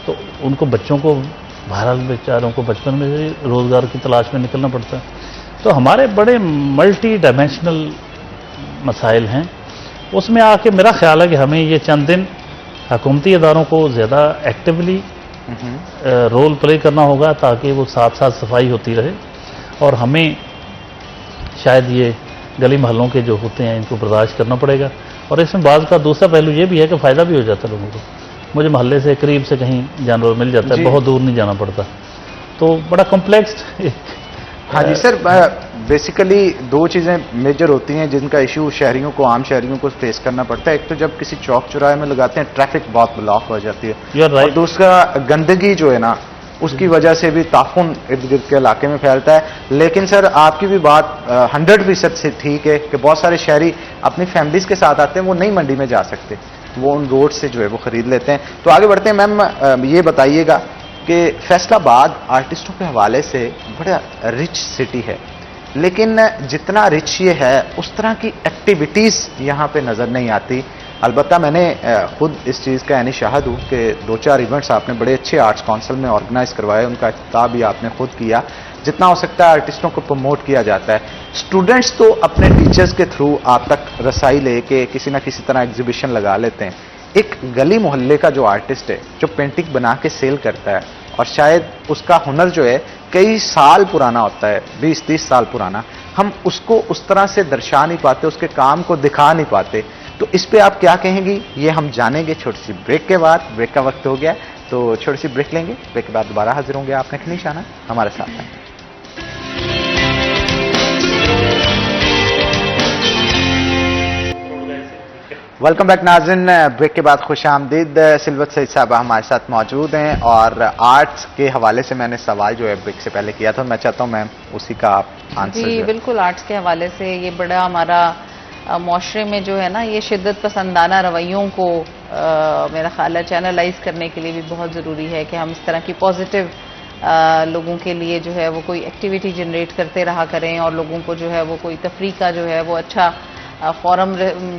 Speaker 5: तो उनको बच्चों को बहरहाल बेचारों को बचपन में से रोज़गार की तलाश में निकलना पड़ता है। तो हमारे बड़े मल्टी डायमेंशनल मसाइल हैं, उसमें आके मेरा ख्याल है कि हमें ये चंद दिन हुकूमती अदारों को ज़्यादा एक्टिवली रोल प्ले करना होगा, ताकि वो साथ साथ सफाई होती रहे। और हमें शायद ये गली मोहल्लों के जो होते हैं इनको बर्दाश्त करना पड़ेगा। और इसमें बाज़ का दूसरा पहलू ये भी है कि फ़ायदा भी हो जाता है लोगों को। मुझे मोहल्ले से करीब से कहीं जानवर मिल जाता है, बहुत दूर नहीं जाना पड़ता। तो बड़ा कॉम्प्लेक्स
Speaker 1: हाँ जी सर, बेसिकली दो चीज़ें मेजर होती हैं जिनका इशू शहरियों को, आम शहरियों को फेस करना पड़ता है। एक तो जब किसी चौक चौराहे में लगाते हैं ट्रैफिक बहुत ब्लॉक हो जाती है,
Speaker 5: You are right.
Speaker 1: और दूसरा गंदगी जो है ना उसकी वजह से भी ताफुन इर्द गिर्द के इलाके में फैलता है। लेकिन सर आपकी भी बात 100% से ठीक है कि बहुत सारे शहरी अपनी फैमिलीज के साथ आते हैं, वो नई मंडी में जा सकते, वो उन रोड से जो है वो खरीद लेते हैं। तो आगे बढ़ते हैं मैम, ये बताइएगा कि फैसलाबाद आर्टिस्टों के हवाले से बड़ा रिच सिटी है, लेकिन जितना रिच ये है उस तरह की एक्टिविटीज़ यहाँ पे नज़र नहीं आती। अलबत्ता मैंने खुद इस चीज़ का यानी शाहद हूँ कि 2-4 इवेंट्स आपने बड़े अच्छे आर्ट्स काउंसिल में ऑर्गेनाइज करवाए, उनका इफ्तिताह भी आपने खुद किया। जितना हो सकता है आर्टिस्टों को प्रमोट किया जाता है। स्टूडेंट्स तो अपने टीचर्स के थ्रू आप तक रसाई लेके किसी ना किसी तरह एग्जीबिशन लगा लेते हैं। एक गली मोहल्ले का जो आर्टिस्ट है, जो पेंटिंग बना के सेल करता है और शायद उसका हुनर जो है कई साल पुराना होता है, 20-30 साल पुराना, हम उसको उस तरह से दर्शा नहीं पाते, उसके काम को दिखा नहीं पाते। तो इस पे आप क्या कहेंगी, ये हम जानेंगे छोटी सी ब्रेक के बाद। ब्रेक का वक्त हो गया तो छोटी सी ब्रेक लेंगे, ब्रेक के बाद दोबारा हाजिर होंगे। आपने कहीं निशाना हमारे साथ है। वेलकम बैक नाज़रीन, ब्रेक के बाद खुश आमदीद। सिल्वत सईद साहब हमारे साथ मौजूद हैं और आर्ट्स के हवाले से मैंने सवाल जो है ब्रेक से पहले किया था, मैं चाहता हूँ मैम उसी का आप आंसर।
Speaker 4: जी बिल्कुल, आर्ट्स के हवाले से ये बड़ा हमारा माशरे में जो है ना ये शिद्दत पसंदाना रवैयों को मेरा ख्याल है चैनलाइज करने के लिए भी बहुत ज़रूरी है कि हम इस तरह की पॉजिटिव लोगों के लिए जो है वो कोई एक्टिविटी जनरेट करते रहा करें और लोगों को जो है वो कोई तफरीक का जो है वो अच्छा फॉरम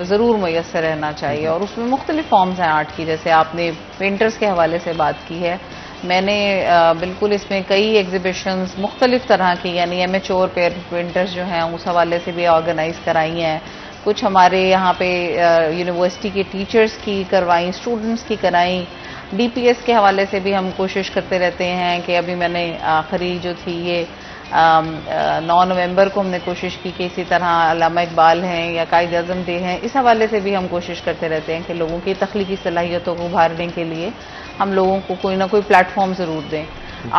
Speaker 4: ज़रूर मैसर रहना चाहिए। और उसमें मुख्तलिफ फॉर्म्स हैं आर्ट की, जैसे आपने पेंटर्स के हवाले से बात की है, मैंने बिल्कुल इसमें कई एग्जीबिशंस मुख्तलिफ तरह की यानी एमेच्योर पेंटर्स जो हैं उस हवाले से भी ऑर्गेनाइज कराई हैं। कुछ हमारे यहाँ पे यूनिवर्सिटी के टीचर्स की करवाई, स्टूडेंट्स की कराई। डीपीएस के हवाले से भी हम कोशिश करते रहते हैं कि अभी मैंने आखिरी जो थी ये 9 नवंबर को हमने कोशिश की कि इसी तरह अल्लामा इकबाल हैं या कायद आज़म डे हैं, इस हवाले से भी हम कोशिश करते रहते हैं कि लोगों की तख्लीकी सलाहियतों को उभारने के लिए हम लोगों को कोई ना कोई प्लेटफॉर्म ज़रूर दें।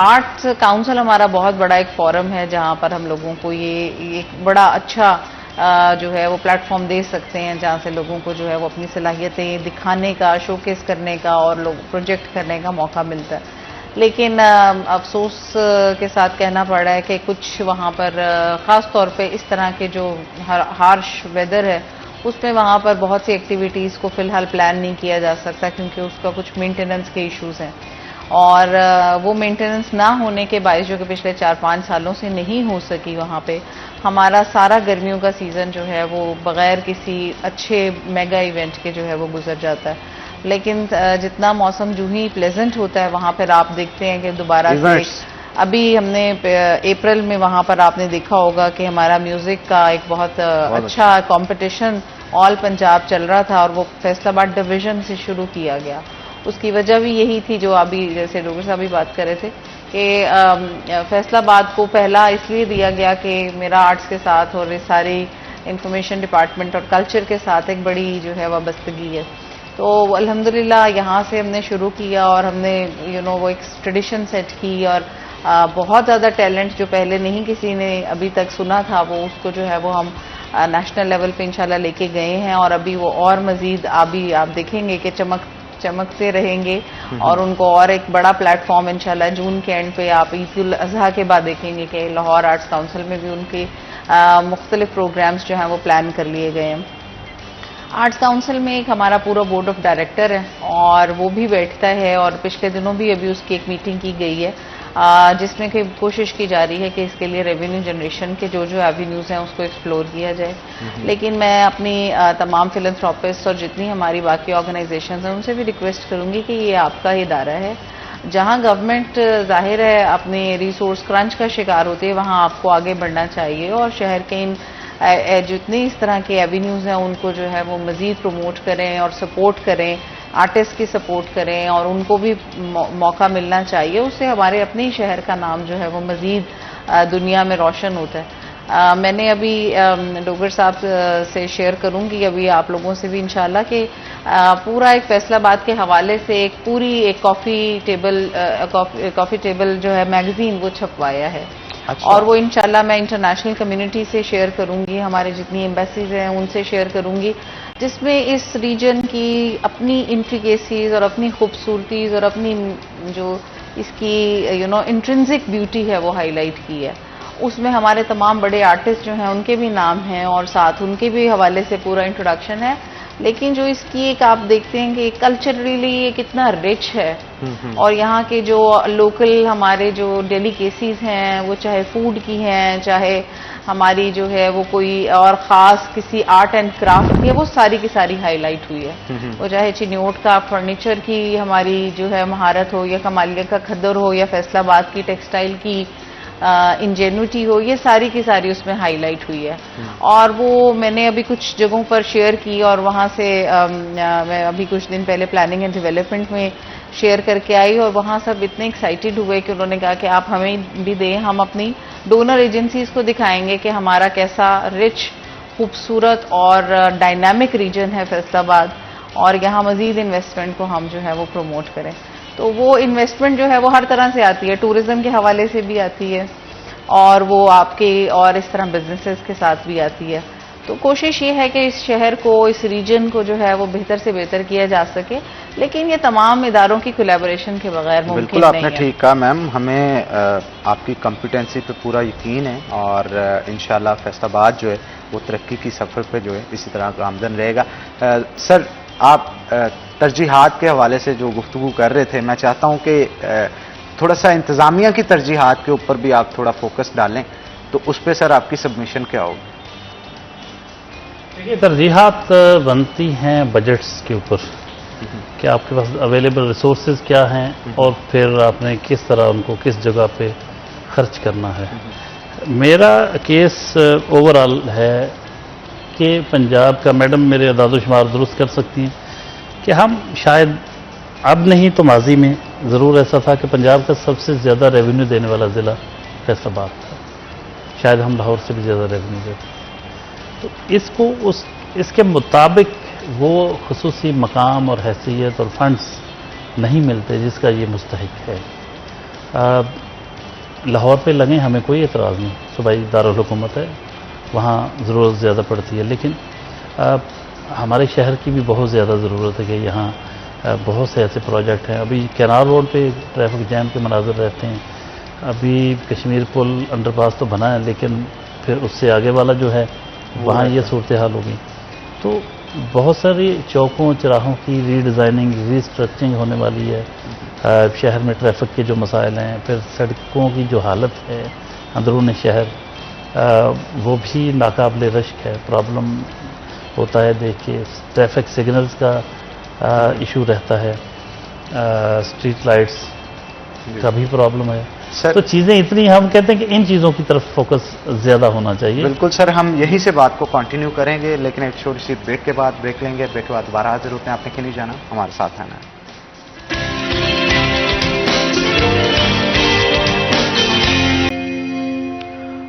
Speaker 4: आर्ट्स काउंसिल हमारा बहुत बड़ा एक फोरम है जहाँ पर हम लोगों को ये एक बड़ा अच्छा जो है वो प्लेटफॉर्म दे सकते हैं, जहाँ से लोगों को जो है वो अपनी सलाहियतें दिखाने का, शोकेस करने का और लोग प्रोजेक्ट करने का मौका मिलता है। लेकिन अफसोस के साथ कहना पड़ रहा है कि कुछ वहाँ पर ख़ास तौर पे इस तरह के जो हार्श वेदर है उसमें वहाँ पर बहुत सी एक्टिविटीज़ को फ़िलहाल प्लान नहीं किया जा सकता क्योंकि उसका कुछ मेंटेनेंस के इश्यूज़ हैं और वो मेंटेनेंस ना होने के बायस जो कि पिछले 4-5 सालों से नहीं हो सकी, वहाँ पे हमारा सारा गर्मियों का सीज़न जो है वो बग़ैर किसी अच्छे मेगा इवेंट के जो है वो गुजर जाता है। लेकिन जितना मौसम जो ही प्लेजेंट होता है वहाँ पर आप देखते हैं कि दोबारा से अभी हमने अप्रैल में वहाँ पर आपने देखा होगा कि हमारा म्यूज़िक का एक बहुत अच्छा कंपटीशन ऑल पंजाब चल रहा था और वो फैसलाबाद डिवीज़न से शुरू किया गया। उसकी वजह भी यही थी जो अभी जैसे डॉक्टर साहब भी बात कर रहे थे कि फैसलाबाद को पहला इसलिए दिया गया कि मेरा आर्ट्स के साथ और इस सारी इंफॉर्मेशन डिपार्टमेंट और कल्चर के साथ एक बड़ी जो है वाबस्तगी है। तो अल्हम्दुलिल्लाह यहाँ से हमने शुरू किया और हमने वो एक ट्रेडिशन सेट की और बहुत ज़्यादा टैलेंट जो पहले नहीं किसी ने अभी तक सुना था वो उसको जो है वो हम नेशनल लेवल पे इंशाल्लाह लेके गए हैं और अभी वो और मज़ीद अभी आप देखेंगे कि चमकते रहेंगे और उनको और एक बड़ा प्लेटफॉर्म इंशाल्लाह जून के एंड पे आप ईद उल अज़हा के बाद देखेंगे कि लाहौर आर्ट्स काउंसिल में भी उनके मुख्तलिफ प्रोग्राम्स जो हैं वो प्लान कर लिए गए हैं। आर्ट्स काउंसिल में एक हमारा पूरा बोर्ड ऑफ डायरेक्टर है और वो भी बैठता है और पिछले दिनों भी अभी उसकी एक मीटिंग की गई है जिसमें कि कोशिश की जा रही है कि इसके लिए रेवेन्यू जनरेशन के जो एवेन्यूज़ हैं उसको एक्सप्लोर किया जाए। लेकिन मैं अपनी तमाम फिलैंथ्रोपिस्ट और जितनी हमारी बाकी ऑर्गेनाइजेशंस हैं उनसे भी रिक्वेस्ट करूंगी कि ये आपका इदारा है, जहां गवर्नमेंट जाहिर है अपने रिसोर्स क्रंच का शिकार होती है वहां आपको आगे बढ़ना चाहिए और शहर के इन जितनी इस तरह के एवेन्यूज़ हैं उनको जो है वो मज़ीद प्रमोट करें और सपोर्ट करें, आर्टिस्ट की सपोर्ट करें और उनको भी मौका मिलना चाहिए। उससे हमारे अपने शहर का नाम जो है वो मज़ीद दुनिया में रोशन होता है। मैंने अभी डॉक्टर साहब से शेयर करूंगी अभी आप लोगों से भी इंशाल्लाह कि पूरा एक फैसलाबाद के हवाले से एक पूरी एक कॉफ़ी टेबल जो है मैगजीन वो छपवाया है
Speaker 1: अच्छा।
Speaker 4: और वो इंशाल्लाह मैं इंटरनेशनल कम्युनिटी से शेयर करूंगी, हमारे जितनी एम्बेसीज हैं उनसे शेयर करूंगी, जिसमें इस रीजन की अपनी इंट्रिकेसीज और अपनी खूबसूरतीज और अपनी जो इसकी इंट्रिंसिक ब्यूटी है वो हाईलाइट की है। उसमें हमारे तमाम बड़े आर्टिस्ट जो हैं उनके भी नाम हैं और साथ उनके भी हवाले से पूरा इंट्रोडक्शन है। लेकिन जो इसकी एक आप देखते हैं कि कल्चरली ये कितना रिच है और यहाँ के जो लोकल हमारे जो डेलिकेसीज हैं वो चाहे फूड की हैं, चाहे हमारी जो है वो कोई और ख़ास किसी आर्ट एंड क्राफ्ट की है, वो सारी की सारी हाईलाइट हुई है। वो चाहे चिन्योट का फर्नीचर की हमारी जो है महारत हो, या कमालिया का खद्दर हो, या फैसलाबाद की टेक्सटाइल की इंजेन्युटी हो, ये सारी की सारी उसमें हाईलाइट हुई है। और वो मैंने अभी कुछ जगहों पर शेयर की और वहाँ से मैं अभी कुछ दिन पहले प्लानिंग एंड डेवलपमेंट में शेयर करके आई और वहाँ सब इतने एक्साइटेड हुए कि उन्होंने कहा कि आप हमें भी दें, हम अपनी डोनर एजेंसीज को दिखाएंगे कि हमारा कैसा रिच, खूबसूरत और डायनामिक रीजन है फैसलाबाद, और यहाँ मजीद इन्वेस्टमेंट को हम जो है वो प्रमोट करें। तो वो इन्वेस्टमेंट जो है वो हर तरह से आती है, टूरिज्म के हवाले से भी आती है और वो आपके और इस तरह बिजनेसेस के साथ भी आती है। तो कोशिश ये है कि इस शहर को, इस रीजन को जो है वो बेहतर से बेहतर किया जा सके, लेकिन ये तमाम इदारों की कोलैबोरेशन के बगैर मुमकिन
Speaker 1: बिल्कुल
Speaker 4: नहीं
Speaker 1: आपने
Speaker 4: है।
Speaker 1: ठीक कहा मैम, हमें आपकी कॉम्पिटेंसी पे पूरा यकीन है और इंशाल्लाह फैसलाबाद जो है वो तरक्की की सफ़र पे जो है इसी तरह गामजन रहेगा। सर, आप तरजीहात के हवाले से जो गुफ्तगू कर रहे थे, मैं चाहता हूं कि थोड़ा सा इंतज़ामिया की तरजीहात के ऊपर भी आप थोड़ा फोकस डालें, तो उस पर सर आपकी सबमिशन क्या होगी?
Speaker 5: देखिए, तरजीहात बनती हैं बजट्स के ऊपर कि आपके पास अवेलेबल रिसोर्सेज क्या हैं और फिर आपने किस तरह उनको किस जगह पे खर्च करना है। मेरा केस ओवरऑल है कि पंजाब का, मैडम मेरे अदाद-ओ-शुमार दुरुस्त कर सकती हैं, कि हम शायद अब नहीं तो माजी में ज़रूर ऐसा था कि पंजाब का सबसे ज़्यादा रेवेन्यू देने वाला ज़िला फैसलाबाद था। शायद हम लाहौर से भी ज़्यादा रेवेन्यू देते। तो इसको इसके मुताबिक वो खुसूसी मकाम और हैसियत और फंड्स नहीं मिलते जिसका ये मुस्तहिक है। लाहौर पे लगे हमें कोई एतराज़ नहीं, सूबाई दारुल हुकूमत है, वहाँ ज़रूरत ज़्यादा पड़ती है, लेकिन हमारे शहर की भी बहुत ज़्यादा ज़रूरत है कि यहाँ बहुत से ऐसे प्रोजेक्ट हैं। अभी कैनाल रोड पे ट्रैफिक जैम के मनाज़र रहते हैं। अभी कश्मीर पुल अंडरपास तो बना है, लेकिन फिर उससे आगे वाला जो है वहाँ ये सूरत हाल होगी। तो बहुत सारी चौकों चौराहों की रीडिज़ाइनिंग, रीस्ट्रक्चरिंग होने वाली है। शहर में ट्रैफिक के जो मसाइल हैं, फिर सड़कों की जो हालत है अंदरून शहर, वो भी नाकाबिले रश्क है। प्रॉब्लम होता है देख के, ट्रैफिक सिग्नल्स का इशू रहता है, स्ट्रीट लाइट्स का भी प्रॉब्लम है। तो चीज़ें इतनी, हम कहते हैं कि इन चीज़ों की तरफ फोकस ज़्यादा होना चाहिए।
Speaker 1: बिल्कुल सर, हम यहीं से बात को कंटिन्यू करेंगे, लेकिन एक छोटी सी ब्रेक के बाद ब्रेक लेंगे। ब्रेक के बाद दोबारा हाजिर होते हैं। आपने कहीं नहीं जाना, हमारे साथ रहना है।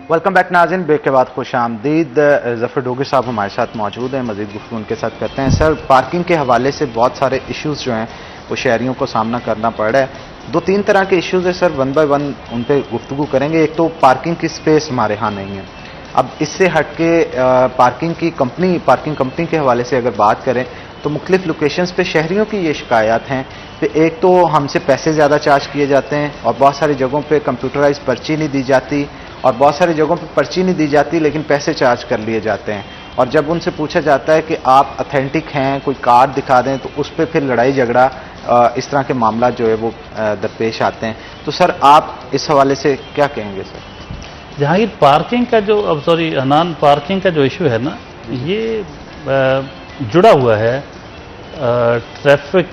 Speaker 1: वेलकम बैक नाज़रीन, ब्रेक के बाद खुश आमदीद। ज़फ़र डोगी साहब हमारे साथ मौजूद हैं, मज़ीद गुफ्तगू उनके साथ करते हैं। सर, पार्किंग के हवाले से बहुत सारे इश्यूज़ जो हैं वो शहरियों को सामना करना पड़ रहा है। दो तीन तरह के इश्यूज़ है सर, वन बाय वन उन पर गुफ्तगू करेंगे। एक तो पार्किंग की स्पेस हमारे यहाँ नहीं है। अब इससे हट के पार्किंग कंपनी के हवाले से अगर बात करें तो मुख्तलिफ लोकेशंस पे शहरियों की ये शिकायत हैं कि एक तो हमसे पैसे ज़्यादा चार्ज किए जाते हैं और बहुत सारी जगहों पे कंप्यूटराइज पर्ची नहीं दी जाती, और बहुत सारी जगहों पे पर्ची नहीं दी जाती लेकिन पैसे चार्ज कर लिए जाते हैं। और जब उनसे पूछा जाता है कि आप ऑथेंटिक हैं, कोई कार्ड दिखा दें, तो उस पर फिर लड़ाई झगड़ा, इस तरह के मामला जो है वो दरपेश आते हैं। तो सर, आप इस हवाले से क्या कहेंगे सर?
Speaker 5: जहांगीर, पार्किंग का जो, अब सॉरी हनान, पार्किंग का जो इशू है ना, ये जुड़ा हुआ है ट्रैफिक।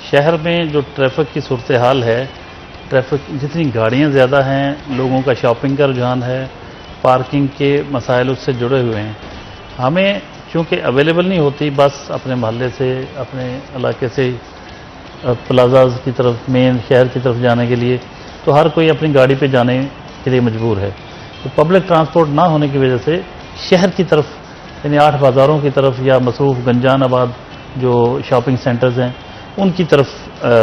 Speaker 5: शहर में जो ट्रैफिक की सूरत हाल है, ट्रैफिक जितनी गाड़ियां ज़्यादा हैं, लोगों का शॉपिंग का रुझान है, पार्किंग के मसाइल उससे जुड़े हुए हैं। हमें चूँकि अवेलेबल नहीं होती बस अपने मोहल्ले से, अपने इलाके से प्लाजाज की तरफ, मेन शहर की तरफ जाने के लिए, तो हर कोई अपनी गाड़ी पे जाने के लिए मजबूर है। तो पब्लिक ट्रांसपोर्ट ना होने की वजह से शहर की तरफ, यानी 8 बाज़ारों की तरफ या मसरूफ़ गंजानाबाद जो शॉपिंग सेंटर्स हैं उनकी तरफ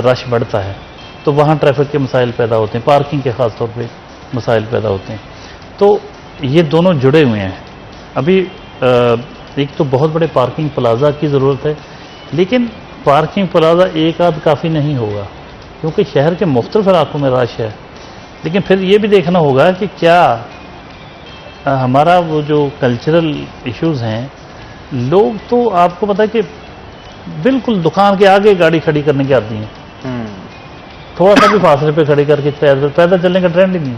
Speaker 5: रश बढ़ता है। तो वहाँ ट्रैफिक के मसाइल पैदा होते हैं, पार्किंग के ख़ास तौर पे मसाइल पैदा होते हैं। तो ये दोनों जुड़े हुए हैं। अभी एक तो बहुत बड़े पार्किंग प्लाजा की ज़रूरत है, लेकिन पार्किंग प्लाजा एक आध काफ़ी नहीं होगा, क्योंकि शहर के मुख्तलिफ इलाकों में रश है। लेकिन फिर ये भी देखना होगा कि क्या हमारा वो जो कल्चरल इश्यूज़ हैं, लोग तो आपको पता है कि बिल्कुल दुकान के आगे गाड़ी खड़ी करने की आती हैं, थोड़ा सा भी फासले पे खड़ी करके पैदल चलने का ट्रेंड ही नहीं।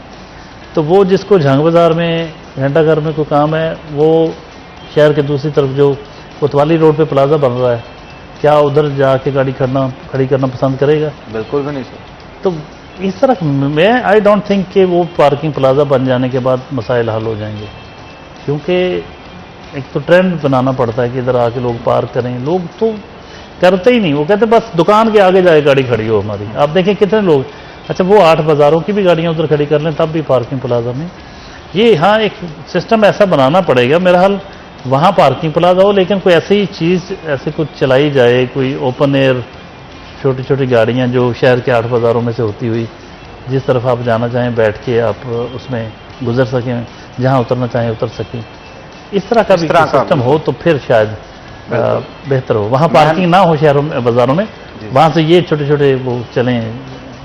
Speaker 5: तो वो जिसको झंग बाजार में, घंटा घर में कोई काम है, वो शहर के दूसरी तरफ जो कोतवाली रोड पे प्लाजा बन रहा है, क्या उधर जाके गाड़ी खड़ी करना पसंद करेगा?
Speaker 1: बिल्कुल भी नहीं सर।
Speaker 5: तो इस तरह मैं आई डोंट थिंक कि वो पार्किंग प्लाजा बन जाने के बाद मसाइल हल हो जाएंगे, क्योंकि एक तो ट्रेंड बनाना पड़ता है कि इधर आके लोग पार्क करें। लोग तो करते ही नहीं, वो कहते बस दुकान के आगे जाए गाड़ी खड़ी हो हमारी। आप देखें कितने लोग, अच्छा वो 8 बाज़ारों की भी गाड़ियां उधर खड़ी कर लें तब भी पार्किंग प्लाजा में। ये हाँ एक सिस्टम ऐसा बनाना पड़ेगा मेरा हाल, वहाँ पार्किंग प्लाजा हो, लेकिन कोई ऐसी चीज़ ऐसे कुछ चलाई जाए, कोई ओपन एयर छोटी छोटी गाड़ियाँ जो शहर के 8 बाज़ारों में से होती हुई जिस तरफ आप जाना चाहें बैठ के आप उसमें गुजर सकें, जहाँ उतरना चाहें उतर सकें। इस तरह का भी सिस्टम हो तो फिर शायद बेहतर हो। वहाँ पार्किंग ना हो शहरों में, बाज़ारों में, वहाँ से ये छोटे छोटे वो चलें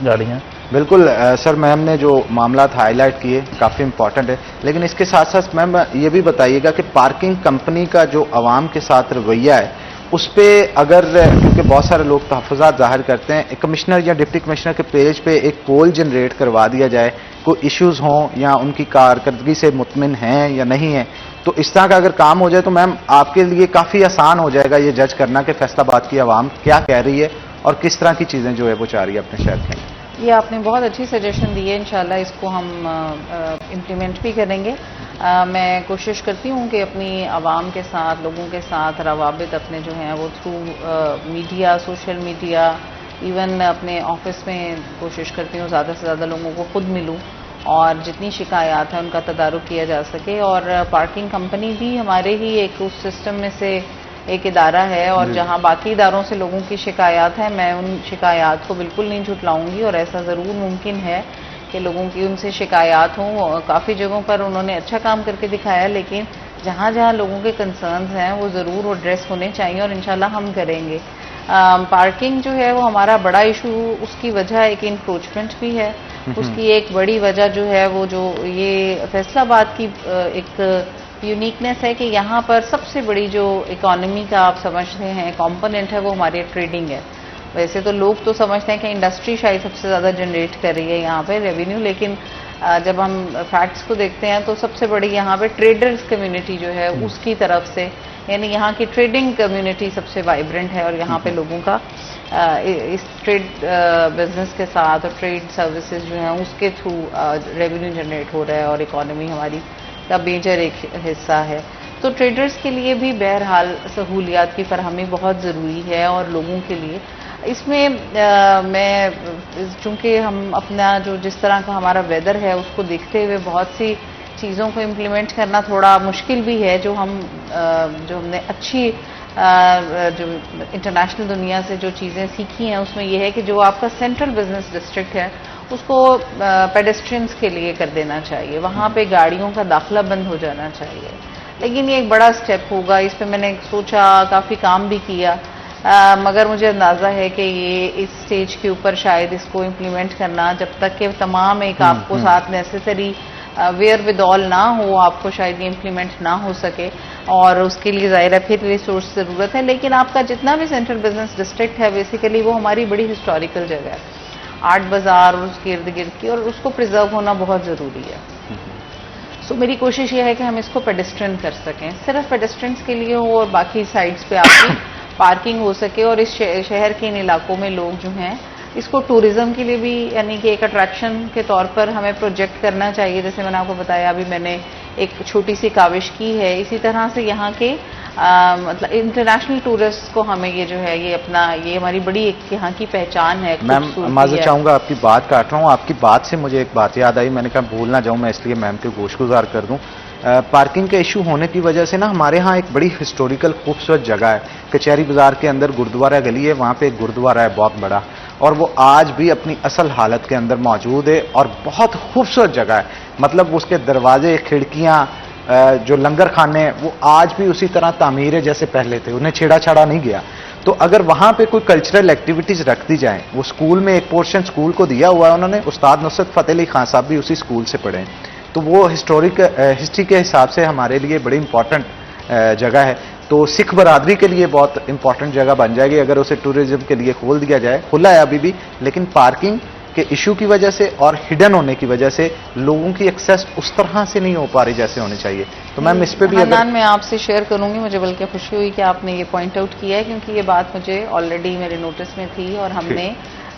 Speaker 5: गाड़ियाँ।
Speaker 1: बिल्कुल सर, मैम ने जो मामला हाईलाइट किए काफ़ी इम्पोर्टेंट है, लेकिन इसके साथ साथ मैम ये भी बताइएगा कि पार्किंग कंपनी का जो आवाम के साथ रवैया है उस पर अगर, क्योंकि बहुत सारे लोग तहफ़्फ़ुज़ात ज़ाहिर करते हैं, कमिश्नर या डिप्टी कमिश्नर के पेज पे एक पोल जनरेट करवा दिया जाए, कोई इश्यूज़ हों या उनकी कारकर्दगी से मुतमिन हैं या नहीं है, तो इस तरह का अगर काम हो जाए तो मैम आपके लिए काफ़ी आसान हो जाएगा ये जज करना कि फैसलाबाद की आवाम क्या कह रही है और किस तरह की चीज़ें जो है वो चाह रही है अपने शहर में।
Speaker 4: ये आपने बहुत अच्छी सजेशन दी है, इंशाल्लाह इसको हम इम्प्लीमेंट भी करेंगे। मैं कोशिश करती हूँ कि अपनी आवाम के साथ, लोगों के साथ रवाबित अपने जो हैं वो through media, social media, even अपने ऑफिस में कोशिश करती हूँ ज़्यादा से ज़्यादा लोगों को खुद मिलूँ और जितनी शिकायत है उनका तदारुक किया जा सके। और पार्किंग कंपनी भी हमारे ही एक उस सिस्टम में से एक इदारा है, और जहां बाकी इदारों से लोगों की शिकायत है, मैं उन शिकायत को बिल्कुल नहीं झुटलाऊंगी और ऐसा ज़रूर मुमकिन है कि लोगों की उनसे शिकायत हों। काफ़ी जगहों पर उन्होंने अच्छा काम करके दिखाया, लेकिन जहां जहां लोगों के कंसर्न्स हैं वो ज़रूर एड्रेस होने चाहिए और इंशाल्लाह हम करेंगे। पार्किंग जो है वो हमारा बड़ा इशू, उसकी वजह एक इंक्रोचमेंट भी है, उसकी एक बड़ी वजह जो है वो जो ये फैसलाबाद की एक यूनिकनेस है कि यहाँ पर सबसे बड़ी जो इकोनॉमी का आप समझते हैं कंपोनेंट है वो हमारी ट्रेडिंग है। वैसे तो लोग तो समझते हैं कि इंडस्ट्री शायद सबसे ज़्यादा जनरेट कर रही है यहाँ पे रेवेन्यू, लेकिन जब हम फैक्ट्स को देखते हैं तो सबसे बड़ी यहाँ पे ट्रेडर्स कम्युनिटी जो है उसकी तरफ से, यानी यहाँ की ट्रेडिंग कम्युनिटी सबसे वाइब्रेंट है और यहाँ पे लोगों का इस ट्रेड बिजनेस के साथ और ट्रेड सर्विसेज जो हैं उसके थ्रू रेवेन्यू जनरेट हो रहा है और इकोनॉमी हमारी का मेजर एक हिस्सा है। तो ट्रेडर्स के लिए भी बहरहाल सहूलियात की फरहमी बहुत ज़रूरी है और लोगों के लिए इसमें मैं चूँकि हम अपना जो जिस तरह का हमारा वेदर है उसको देखते हुए बहुत सी चीज़ों को इम्प्लीमेंट करना थोड़ा मुश्किल भी है। जो हमने अच्छी जो इंटरनेशनल दुनिया से जो चीज़ें सीखी हैं उसमें यह है कि जो आपका सेंट्रल बिजनेस डिस्ट्रिक्ट है उसको पेडेस्ट्रियंस के लिए कर देना चाहिए, वहाँ पे गाड़ियों का दाखिला बंद हो जाना चाहिए। लेकिन ये एक बड़ा स्टेप होगा, इस पे मैंने सोचा, काफ़ी काम भी किया, मगर मुझे अंदाज़ा है कि ये इस स्टेज के ऊपर शायद इसको इम्प्लीमेंट करना जब तक कि तमाम एक आपको साथ नेसेसरी वेयर विद ऑल ना हो, आपको शायद ये इम्प्लीमेंट ना हो सके और उसके लिए ज़ाहिर है फिर रिसोर्स ज़रूरत है। लेकिन आपका जितना भी सेंट्रल बिजनेस डिस्ट्रिक्ट है बेसिकली वो हमारी बड़ी हिस्टोरिकल जगह है, 8 बाज़ार और उसके इर्द गिर्द की, और उसको प्रिजर्व होना बहुत ज़रूरी है। सो मेरी कोशिश ये है कि हम इसको पेडेस्ट्रियन कर सकें, सिर्फ पेडेस्ट्रियंस के लिए हो और बाकी साइड्स पे आपकी पार्किंग हो सके और इस शहर के इन इलाकों में लोग जो हैं इसको टूरिज्म के लिए भी यानी कि एक अट्रैक्शन के तौर पर हमें प्रोजेक्ट करना चाहिए। जैसे मैंने आपको बताया अभी मैंने एक छोटी सी काविश की है, इसी तरह से यहाँ के मतलब इंटरनेशनल टूरिस्ट को हमें ये जो है ये हमारी बड़ी एक यहाँ की पहचान है।
Speaker 1: मैम माज़रत चाहूँगा आपकी बात काट रहा हूँ, आपकी बात से मुझे एक बात याद आई, मैंने कहा भूल ना जाऊँ मैं, इसलिए मैम के गोशगुजार कर दूँ। पार्किंग के इशू होने की वजह से ना हमारे यहाँ एक बड़ी हिस्टोरिकल खूबसूरत जगह है, कचहरी बाजार के अंदर गुरुद्वारा गली है, वहाँ पे एक गुरुद्वारा है बहुत बड़ा, और वो आज भी अपनी असल हालत के अंदर मौजूद है और बहुत खूबसूरत जगह है। मतलब उसके दरवाजे, खिड़कियां, जो लंगर खाने हैं वो आज भी उसी तरह तामीर है जैसे पहले थे, उन्हें छेड़ा छाड़ा नहीं गया। तो अगर वहां पे कोई कल्चरल एक्टिविटीज रख दी जाए, वो स्कूल में एक पोर्शन स्कूल को दिया हुआ है उन्होंने, उस्ताद नुसरत फतेह अली खान साहब भी उसी स्कूल से पढ़े हैं, तो वो हिस्ट्री के हिसाब से हमारे लिए बड़ी इंपॉर्टेंट जगह है। तो सिख बरादरी के लिए बहुत इंपॉर्टेंट जगह बन जाएगी अगर उसे टूरिज्म के लिए खोल दिया जाए। खुला है अभी भी, लेकिन पार्किंग के इशू की वजह से और हिडन होने की वजह से लोगों की एक्सेस उस तरह से नहीं हो पा रही जैसे होनी चाहिए। तो मैम इस पे भी
Speaker 4: हन्नान, मैं आपसे शेयर करूंगी, मुझे बल्कि खुशी हुई कि आपने ये पॉइंट आउट किया है, क्योंकि ये बात मुझे ऑलरेडी मेरे नोटिस में थी और हमने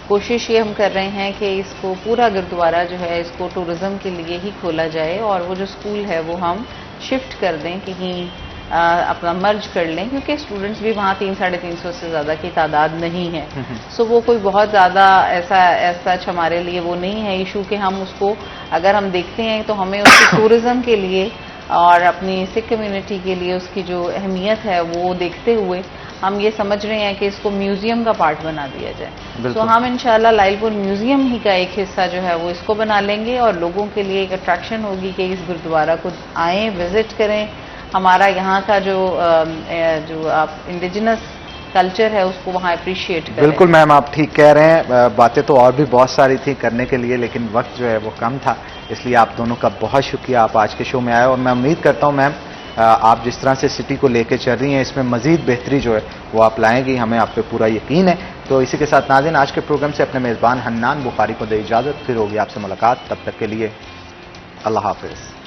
Speaker 4: कोशिश ये हम कर रहे हैं कि इसको पूरा गुरुद्वारा जो है इसको टूरिज्म के लिए ही खोला जाए और वो जो स्कूल है वो हम शिफ्ट कर दें, कहीं अपना मर्ज कर लें, क्योंकि स्टूडेंट्स भी वहाँ 300-350 से ज़्यादा की तादाद नहीं है। सो वो कोई बहुत ज़्यादा ऐसा हमारे लिए वो नहीं है इशू कि हम उसको अगर हम देखते हैं तो हमें उसकी टूरिज्म के लिए और अपनी सिख कम्युनिटी के लिए उसकी जो अहमियत है वो देखते हुए हम ये समझ रहे हैं कि इसको म्यूजियम का पार्ट बना दिया जाए। तो हम इंशाल्लाह लाइलपुर म्यूजियम ही का एक हिस्सा जो है वो इसको बना लेंगे और लोगों के लिए एक अट्रैक्शन होगी कि इस गुरुद्वारा को आएँ, विजिट करें, हमारा यहाँ का जो आप इंडिजिनस कल्चर है उसको वहाँ अप्रिशिएट करें।
Speaker 1: बिल्कुल मैम, आप ठीक कह रहे हैं। बातें तो और भी बहुत सारी थी करने के लिए, लेकिन वक्त जो है वो कम था, इसलिए आप दोनों का बहुत शुक्रिया, आप आज के शो में आए। और मैं उम्मीद करता हूँ मैम आप जिस तरह से सिटी को लेके चल रही हैं इसमें मजीद बेहतरी जो है वो आप लाएंगी, हमें आप पे पूरा यकीन है। तो इसी के साथ नाज़रीन आज के प्रोग्राम से अपने मेज़बान हन्नान बुखारी को दे इजाज़त, फिर होगी आपसे मुलाकात, तब तक के लिए अल्लाह हाफिज़।